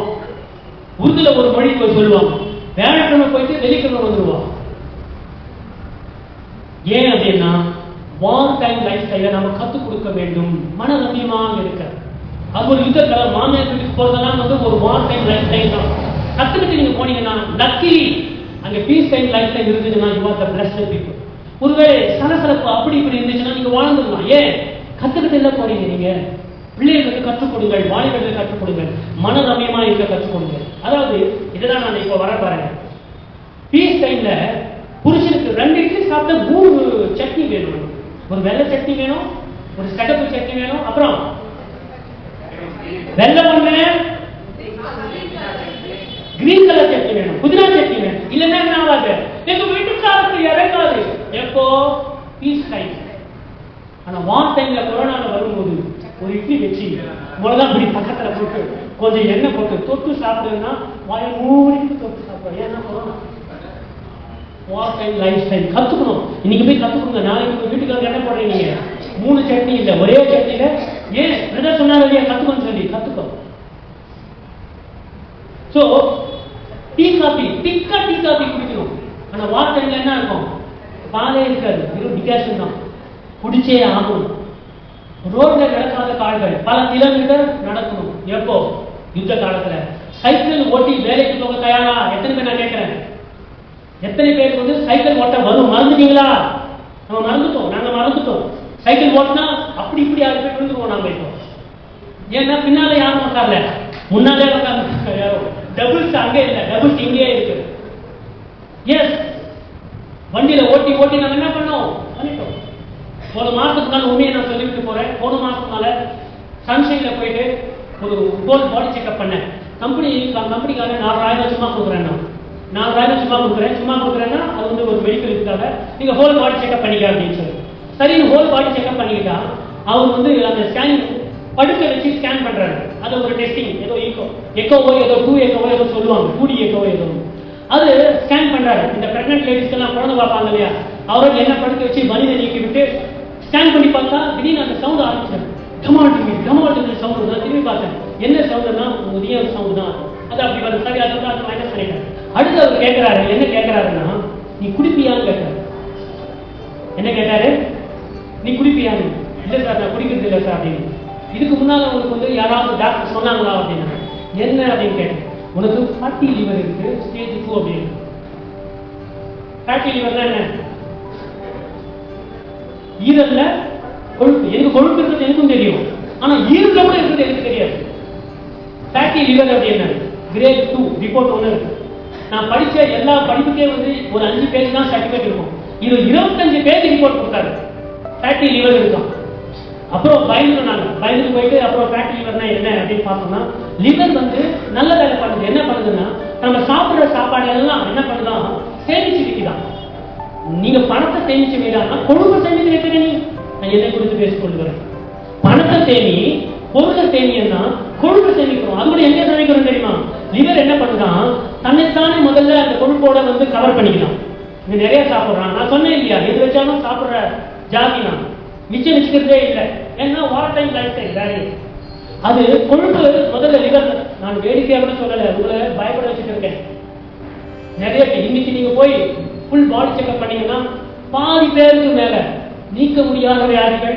உருதுல ஒரு மொழி போய் சொல்லுவாங்க, வேலைக்கிழமை போயிட்டு வெள்ளிக்கிழமை வந்துருவான். ஏன் அப்படின்னா வார் டைம் லைஃப் ஸ்டைலை நம்ம கற்றுக் கொடுக்க வேண்டும். மன ரம்யமாக இருக்க. அது ஒரு யுத்தத்துல மாமியார் வீட்டுக்கு போறதெல்லாம் ஒரு வார் டைம் லைஃப் ஸ்டைல் தான். கத்துக்கிட்டு நீங்க போனீங்கன்னா லக்கிலி அங்க பீஸ் டைம் லைஃப் ஸ்டைல் இருந்ததுன்னா you are the blessed people. ஒருவேளை சலசலப்பு அப்படி இப்படி இருந்துச்சுன்னா நீங்க வாழ்ந்துடலாம். ஏன்? கத்துக்கிட்டு என்ன போறீங்க நீங்க? பிள்ளைகளுக்கு கற்றுக் கொடுங்கள், வாலிபர்களுக்கு கற்றுக் கொடுங்கள், மன ரம்யமா இருக்க கற்றுக் கொடுங்கள். அதாவது இதுதான் நான் இப்போ வர பாருங்க. பீஸ் டைம்ல புருஷனுக்கு 2 இட்லி சாப்பிட்ட 3 சட்னி வேணும். ஒரு வெள்ளை சட்னி வேணும், ஒரு சிகப்பு சட்னி வேணும், அப்புறம் வெள்ளை ஒண்ணு, கிரீன் கலர் சட்னி வேணும், புதினா சட்னி வேணும். இல்லைன்னா என்ன ஆகாது? எங்க வீட்டுக்காரருக்கு இறங்காது. எப்போ? Peace time. ஆனா வார் டைம்ல கொரோனால வரும்போது ஒரு இட்லி வச்சு இவ்வளவுதான் இப்படி பக்கத்துல போட்டு கொஞ்சம் எண்ணெய் போட்டு தொட்டு சாப்பிடுன்னா வாயை மூடிட்டு தொட்டு சாப்பிடுவோம். ஏன்னா கொரோனா. வார் டைம், லைஃப் ஸ்டைல் கத்துக்கணும். இன்னைக்கு போய் கத்துக்கோங்க. நாளைக்கு உங்க வீட்டுக்காரங்க என்ன போடுறீங்க? 3 சட்னி இல்ல, ஒரே சட்னியில. ஏன் பிரதர் சொன்னாரு இல்லையா கத்துக்கணும்னு சொல்லி கத்துக்கோ. சோ டீ காபி, திக்கா டீ காபி குடிக்கணும். ஆனா வார் டைம்ல என்ன இருக்கும்? பாலே இருக்காது, வெறும் டிகாஷன் தான். குடிச்சே ஆகணும். ரோட்ல நடக்காத கால்கள் பல கிலோமீட்டர் நடக்கணும். எப்போ? யுத்த காலத்துல. சைக்கிள் ஓட்டி வேலைக்கு போக தயாரா? எத்தனை பேர் நான் கேட்கிறேன்? எத்தனை பேருக்கு வந்து சைக்கிள் ஓட்ட வரும்? மறந்துட்டீங்களா? நம்ம மறந்துட்டோம். நாங்க மறந்துட்டோம். சைக்கிள் ஓட்டினா அப்படி இப்படி 6 பேர் விழுந்துருவோம் நாம இப்போ. ஏன்னா பின்னால யாரும் உட்கார்ல, முன்னாலே உட்கார்ந்து யாரும். டபுள்ஸ் அங்கே இல்லை, டபுள்ஸ் இங்கே இருக்கு. எஸ், வண்டியில ஓட்டி ஓட்டி நம்ம என்ன பண்ணோம்? பண்ணிட்டோம். ஒரு மாசத்துக்கு மேல உண்மையை நான் சொல்லிவிட்டு போறேன். போன மாசத்துக்கு மேல சன்ஷைன்ல போயிட்டு ஒரு ஹோல் பாடி செக்அப் பண்ணேன். கம்பெனிக்காரன் 4000 சும்மா கொடுக்குறேன். நான் 4000 சும்மா கொடுக்குறேன்னா அது வந்து ஒரு மெடிக்கல் இதுக்காக நீங்க ஹோல் பாடி செக்அப் பண்ணிக்க அப்படின்னு சொல்லி. சரி, ஹோல் பாடி செக்அப் பண்ணிக்கிட்டா அவர் வந்து அந்த ஸ்கேன் படுக்க வச்சு ஸ்கேன் பண்றாரு. அது ஒரு டெஸ்டிங், ஏதோ எக்கோவோ ஏதோ 2 எக்கோவோ ஏதோ சொல்லுவாங்க, 2D எக்கோவோ ஏதோ அது ஸ்கேன் பண்றாரு. இந்த பிரெக்னன்ட் லேடிஸ்க்கு எல்லாம் குழந்தை பார்ப்பாங்க இல்லையா, அவரை என்ன படுக்க வச்சு மனித நீக்கி விட்டு ஸ்கேன் பண்ணி பார்த்தா திடீர்னு அந்த சவுண்ட் ஆரம்பிச்சாரு. கமால்டு சவுண்ட் தான். திரும்பி பார்த்தேன், என்ன சவுண்டுன்னா உதய சவுண்ட் தான். அது அப்படி வருது. சரி, அதை மைனஸ் பண்ணிட்டேன். அடுத்து அவர் கேட்கிறாரு, என்ன கேட்கிறாருன்னா, நீ குடிப்பியான்னு கேட்டாரு. என்ன கேட்டாரு? நீ குடிப்பியான்னு. இல்லை சார், நான் குடிக்கிறது இல்லை சார் அப்படின்னு. இதுக்கு முன்னால உங்களுக்கு வந்து யாராவது டாக்டர் சொன்னாங்களா அப்படின்னா, என்ன அப்படின்னு கேட்டேன். உனக்கு ஃபேட்டி லிவர் இருக்கு, ஸ்டேஜ் 2 அப்படின்னு. ஃபேட்டி லிவர்னா என்ன? ஈரல்ல கொழுப்பு. எனக்கு கொழுப்பு இருக்கிறது எனக்கும் தெரியும், ஆனா ஈரல்ல கூட இருக்கிறது எனக்கு தெரியாது. ஃபேட்டி லிவர் அப்படின்னா கிரேட் 2 ரிப்போர்ட் ஒன்று இருக்கு. நான் படிச்ச எல்லா படிப்புக்கே வந்து ஒரு 5 பேஜ் தான் சர்டிஃபிகேட் இருக்கும். இது 25 பேஜ் ரிப்போர்ட் கொடுத்தாரு. ஃபேட்டி லிவர் இருக்கும். அப்புறம் பயந்துட்டு போயிட்டு அப்புறம் ஃபேட்டி லிவர்னா என்ன அப்படின்னு பார்த்தோம்னா, லிவர் வந்து நல்ல வேலை பண்ணுது. என்ன பண்ணுதுன்னா, நம்ம சாப்பிடுற சாப்பாடு எல்லாம் என்ன பண்ணுதான்? சேமிச்சு வைக்குதான். நீங்க பணத்தை சேமிச்சு வைக்கலாம், கொழுப்பை சேமிச்சு வைக்கிறீங்க. நான் எதை குறித்து பேசிக் கொள்கிறேன்? பணத்தை சேமி, பொருளை சேமியன்னா கொழுப்பை சேமிக்கிறோம். அது கூட எங்க சேமிக்கிறோம் தெரியுமா? லிவர் என்ன பண்ணுதான்? தன்னைத்தானே முதல்ல அந்த கொழுப்போட வந்து கவர் பண்ணிக்கலாம். இங்க நிறைய சாப்பிடுறான். நான் சொன்னேன் இல்லையா, எது வச்சாலும் சாப்பிடுற ஜாதி நான் மிச்சம் வச்சுக்கிறதே இல்லை. ஏன்னா வார் டைம் லைஃப் ஸ்டைல் வேற. அது கொழுப்பு முதல்ல லிவர். நான் வேடிக்கையாக கூட சொல்லலை, உங்களை பயப்பட வச்சுட்டு இருக்கேன். நிறைய இன்னைக்கு நீங்க போய் ஃபுல் பாடி செக்அப் பண்ணீங்கன்னா பாதி பேருக்கு மேல நீக்க முடியாத வியாதிகள்,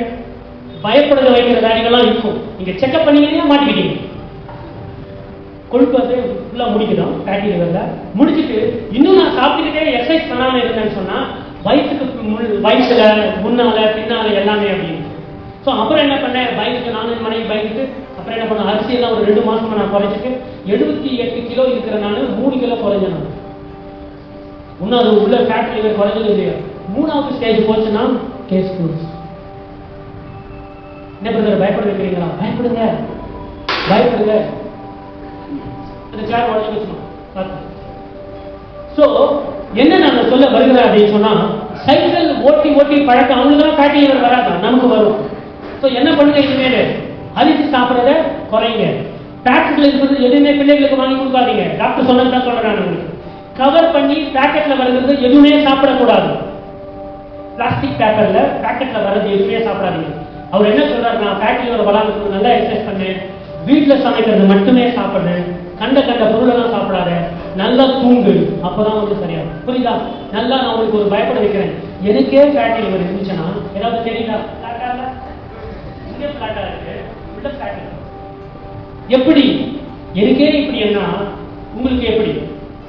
பயப்படுற வைக்கிற வியாதிகள்லாம் இருக்கும். நீங்க செக்அப் பண்ணீங்கன்னா மாட்டிக்கிட்டீங்க. கொழுப்பு வந்து ஃபுல்லா முடிக்குதான் ஃபேட்டி லிவர்ல. முடிச்சுட்டு இன்னும் நான் சாப்பிட்டுக்கிட்டே எக்ஸசைஸ் பண்ணாம இருந்தேன்னு சொன்னா வயிற்றுக்கு வயசுல முன்னால பின்னால எல்லாமே அப்படின்னு. ஸோ அப்புறம் என்ன பண்ணேன், பயந்துட்டு நானும் மனைவி பயந்துட்டு அப்புறம் என்ன பண்ண, அரிசியெல்லாம் ஒரு 2 மாசமா நான் குறைச்சிட்டு 78 கிலோ இருக்கிற நான் 3 கிலோ குறைஞ்சேன். நான் இன்னும் அது உள்ள ஃபேட் லிவர் குறைஞ்சது இல்லையா. 3வது ஸ்டேஜ் போச்சுன்னா கேஸ் க்ளோஸ். என்ன பிரதர் பயப்பட வைக்கிறீங்களா? பயப்படுங்க. அந்த சேர் உடச்சு வச்சுக்கணும். ஸோ என்ன நான் சொல்ல வருகிறேன் அப்படின்னு சொன்னா, சைக்கிள் ஓட்டி பழக்கம் அவங்களுக்குலாம் ஃபேட்டி லிவர் வராது, நமக்கு வரும். ஸோ என்ன பண்ணுங்க, இனிமேல் அரிசி சாப்பிட்றத குறைங்க. பேக்கெட்ல இருக்கிறது எதுவுமே பிள்ளைகளுக்கு வாங்கி கொடுக்காதீங்க. டாக்டர் சொன்னதான் சொல்றேன். உங்களுக்கு கவர் பண்ணி பேக்கெட்ல வருகிறது எதுவுமே சாப்பிடக்கூடாது. பிளாஸ்டிக் பேப்பர்ல பேக்கெட்ல வர்றது எதுவுமே சாப்பிடாதீங்க. அவர் என்ன சொல்றாரு, நான் ஃபேட்டி லிவர் வராதுக்கு நல்லா எக்ஸசைஸ் பண்ணேன், வீட்டுல சமைக்கிறது மட்டுமே சாப்பிடு, கண்ட பொருளெல்லாம் சாப்பிடாத, நல்லா தூங்கு, அப்பதான் வந்து சரியாகும். புரியுதா? நல்லா நான் உங்களுக்கு ஒரு பயப்பட வைக்கிறேன். எனக்கே ஃபேட்டி லிவர் இருந்துச்சுன்னா ஏதாவது தெரியுதா? பிளாட்டா இருக்கு, எப்படி எனக்கே இப்படி என்ன உங்களுக்கு எப்படி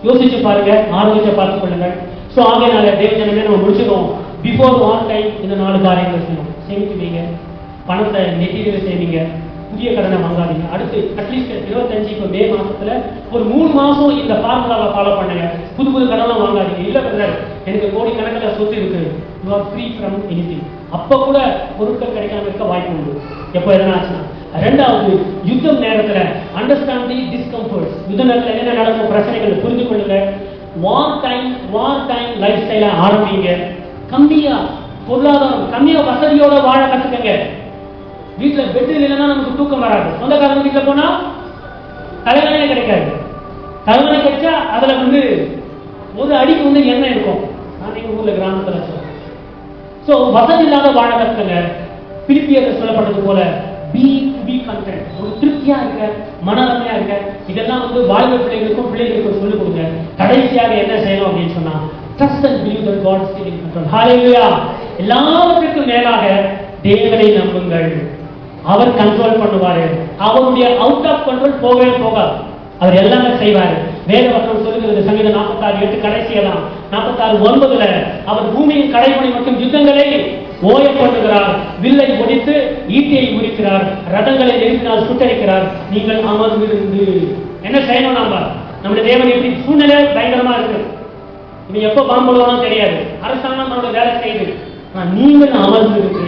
யோசிச்சு பாருங்க, ஆரோக்கியத்தை பார்த்துக் கொள்ளுங்க. ஸோ ஆகையினால தேவ ஜனமே நம்ம முடிச்சிடும். பிஃபோர் வார் டைம் இந்த 4 காரியங்கள் செய்யணும். சேமிக்குவீங்க, பணத்தை மெட்டீரியல் செய்வீங்க, புதிய கடனை வாங்காதீங்க. அடுத்து அட்லீஸ்ட் 25 இப்போ மே மாசத்துல ஒரு 3 மாசம் இந்த ஃபார்முலாவை ஃபாலோ பண்ணுங்க. புது கடனும் வாங்காதீங்க. இல்ல பிரதர், எனக்கு கோடி கணக்கில் சொத்து இருக்கு, you are free from anything. அப்ப கூட பொருட்கள் கிடைக்காம இருக்க வாய்ப்பு உண்டு. எப்போ எதனா ஆச்சுன்னா. ரெண்டாவது, யுத்தம் நேரத்துல அண்டர்ஸ்டாண்ட் தி டிஸ்கம்ஃபர்ட்ஸ். யுத்த நேரத்துல என்ன நடக்கும் பிரச்சனைகள் புரிந்து கொள்ளுங்க. வார் டைம் லைஃப் ஸ்டைல ஆரம்பிங்க. கம்மியா பொருளாதாரம், கம்மியா வசதியோட வாழ கத்துக்கங்க. வீட்டுல பெட் இல்லைன்னா நமக்கு தூக்கம் வராது. சொந்தக்காரங்க வீட்டுல போனா தலைவனே கிடைக்காது. தலைவனை கிடைச்சா அதுல ஒரு அடிக்கு எண்ணெய் இருக்கும். நான் எங்க ஊர்ல கிராமத்துல சொல்றேன். சோ வசதி இல்லாத வாழ கத்துக்கங்க. பிலிப்பியர்கள் சொல்லப்பட்டது போல பி கண்டென்ட், ஒரு திருப்தியா இருக்க, மனரமையா இருக்க. இதெல்லாம் வாழ்வு பிள்ளைகளுக்கும் சொல்லிக் கொடுங்க. கடைசியாக என்ன செய்யணும் அப்படின்னு சொன்னா, trust and believe that God is still in control. Hallelujah. எல்லாவற்றுக்கும் மேலாக தேவனை நம்புங்கள். அவர் கண்ட்ரோல் பண்ணுவாரு. அவருடைய அவுட் ஆஃப் கண்ட்ரோல் போகவே போகாது. அவர் எல்லாமே செய்வாரு. வேத வசனம் சொல்லுகிறது சங்கீதம் 46:8 கடைசியெல்லாம் 46:9 அவர் பூமியின் கடைமணி மற்றும் யுத்தங்களை ஓய பண்ணுகிறார், வில்லை ஒடித்து ஈட்டியை முறிக்கிறார், ரதங்களை நெருங்கினால் சுட்டரிக்கிறார். நீங்கள் அமர்ந்திருந்து என்ன செய்யணும்? நம்முடைய தேவன் எப்படி சூழ்நிலை பயங்கரமா இருக்கு, இவன் எப்ப பாம்புடுவானோ தெரியாது, அரசாங்கம் நம்மளோட வேலை செய்யுது. நீங்கள் அமர்ந்திருக்கு,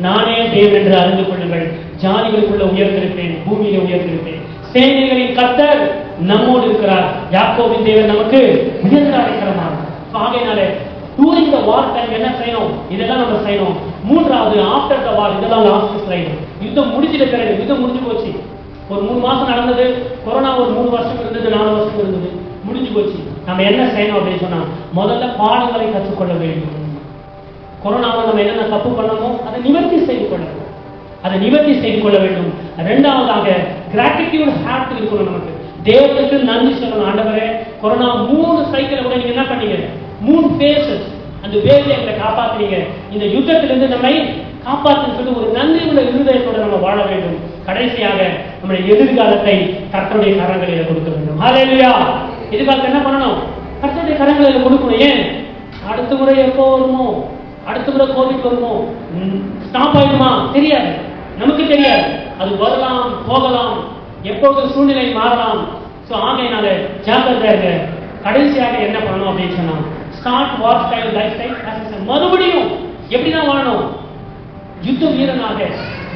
நானே தேவன் என்று அறிந்து கொள்ளுங்கள். ஜாதிகளுக்குள்ள உயர்ந்திருப்பேன், பூமியில உயர்ந்திருப்பேன். சேனைகளின் கர்த்தர் நம்மோடு இருக்கிறார். யாக்கோபின் தேவன் நமக்கு உயர்ந்த அடைக்கலமாக. ஆகையினாலே டூரிங் த வார் டைம் என்ன செய்யணும்? இதெல்லாம் நம்ம செய்யணும். மூன்றாவது, ஆஃப்டர் த வார், இதெல்லாம் லாஸ்ட் ஸ்லைடு. யுத்தம் முடிஞ்சிட்ட பிறகு, யுத்தம் முடிஞ்சு போச்சு. ஒரு 3 மாசம் நடந்தது. கொரோனா ஒரு 3 வருஷம் இருந்தது, 4 வருஷம் இருந்தது, முடிஞ்சு போச்சு. நம்ம என்ன செய்யணும் அப்படின்னு சொன்னா, முதல்ல பாடங்களை கற்றுக்கொள்ள வேண்டும். கொரோனாவை நம்ம என்னென்ன தப்பு பண்ணமோ அதை நிவர்த்தி செய்து கொள்ளணும். அதை நிவர்த்தி செய்து கொள்ள வேண்டும். இரண்டாவதாக கிராட்டிடியூட் ஹார்ட் இருக்கணும். நமக்கு தேவனுக்கு நன்றி சொல்லணும். ஆண்டவரே, கொரோனா 3 சைக்கிள் கூட நீங்க என்ன பண்ணீங்க? 3 பேசஸ் அந்த வேலை எங்களை காப்பாத்துறீங்க. இந்த யுத்தத்திலிருந்து நம்மை காப்பாற்றுன்னு சொல்லி ஒரு நன்றி உள்ள இருதயத்தோட நம்ம வாழ வேண்டும். கடைசியாக நம்முடைய எதிர்காலத்தை கர்த்தருடைய கரங்களில் கொடுக்க வேண்டும். ஹல்லேலூயா. எதிர்காலத்தை என்ன பண்ணணும்? கர்த்தருடைய கரங்களில் கொடுக்கணும். ஏன்? அடுத்த முறை எப்போ வருமோ, அடுத்த முறை கோவிட் வருமோ, ஸ்டாப் ஆயிடுமா தெரியாது, நமக்கு தெரியாது. அது வரலாம், போகலாம், எப்போது சூழ்நிலை மாறலாம். சோ ஆகையினால ஜாக்கிரதையா இருங்க. கடைசியாக என்ன பண்ணணும் அப்படின்னு சொன்னா, ஸ்டார்ட் வார் ஸ்டைல் லைஃப் ஸ்டைல். மறுபடியும் எப்படிதான் வாழணும்? யுத்த வீரனாக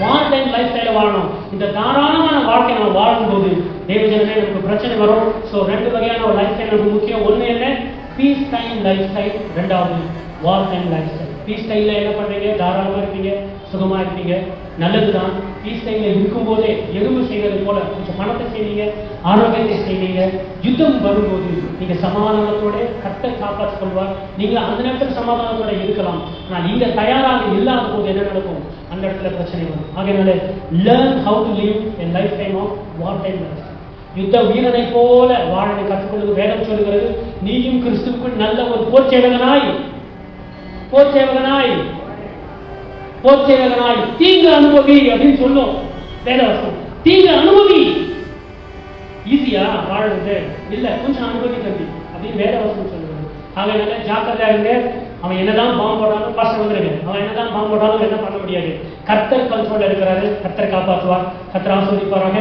வார் டைம் லைஃப் ஸ்டைல வாழணும். இந்த தாராளமான வாழ்க்கை நம்ம வாழும்போது தேவஜனமே நமக்கு பிரச்சனை வரும். சோ 2 வகையான ஒரு லைஃப் ஸ்டைல் நமக்கு முக்கியம். ஒண்ணு என்ன? Peace time lifestyle. ரெண்டாவது war time lifestyle. Peace டைம்ல என்ன பண்றீங்க? தாராளமா இருப்பீங்க, சுகமா இருப்பீங்க, நல்லதுதான். பீஸ் டைம்ல இருக்கும் போதே எருவு செய்வது போல கொஞ்சம் பணத்தை செய்வீங்க, ஆரோக்கியத்தை செய்வீங்க. யுத்தம் வரும்போது நீங்க சமாதானத்தோட கர்த்தர் காப்பாற்றிக் கொள்வார். நீங்க அந்த நேரத்தில் சமாதானத்தோட இருக்கலாம். ஆனால் நீங்க தயாராக இல்லாத போது என்ன நடக்கும்? அந்த இடத்துல பிரச்சனை வரும். ஆகையினால learn how to live a lifetime of war time life. யுத்த வீரனை போல வாழ கற்றுக்கொள்வது வேதம் சொல்கிறது. நீயும் கிறிஸ்துவுக்குள் நல்ல ஒரு போர்ச்சேவகனாய் தீங்கு அனுபவி அப்படின்னு சொல்லும் வேதவசம். தீங்கு அனுபவி. ஈஸியா வாழ்றது இல்ல, கொஞ்சம் அனுபவி தம்பி அப்படின்னு வேதவசம் சொல்லுவது. அதனால ஜாக்கிரதையா இருங்க. அவன் என்னதான் பாம்பு போட்டாலும் பாசம் வந்துருங்க. அவன் என்னதான் பாம்பு போட்டாலும் என்ன பண்ண முடியாது. கர்த்தர் கண்ட்ரோல்ல இருக்கிறாரு. கர்த்தர் காப்பாற்றுவார். கர்த்தர் ஆசீர்வதிப்பாராக.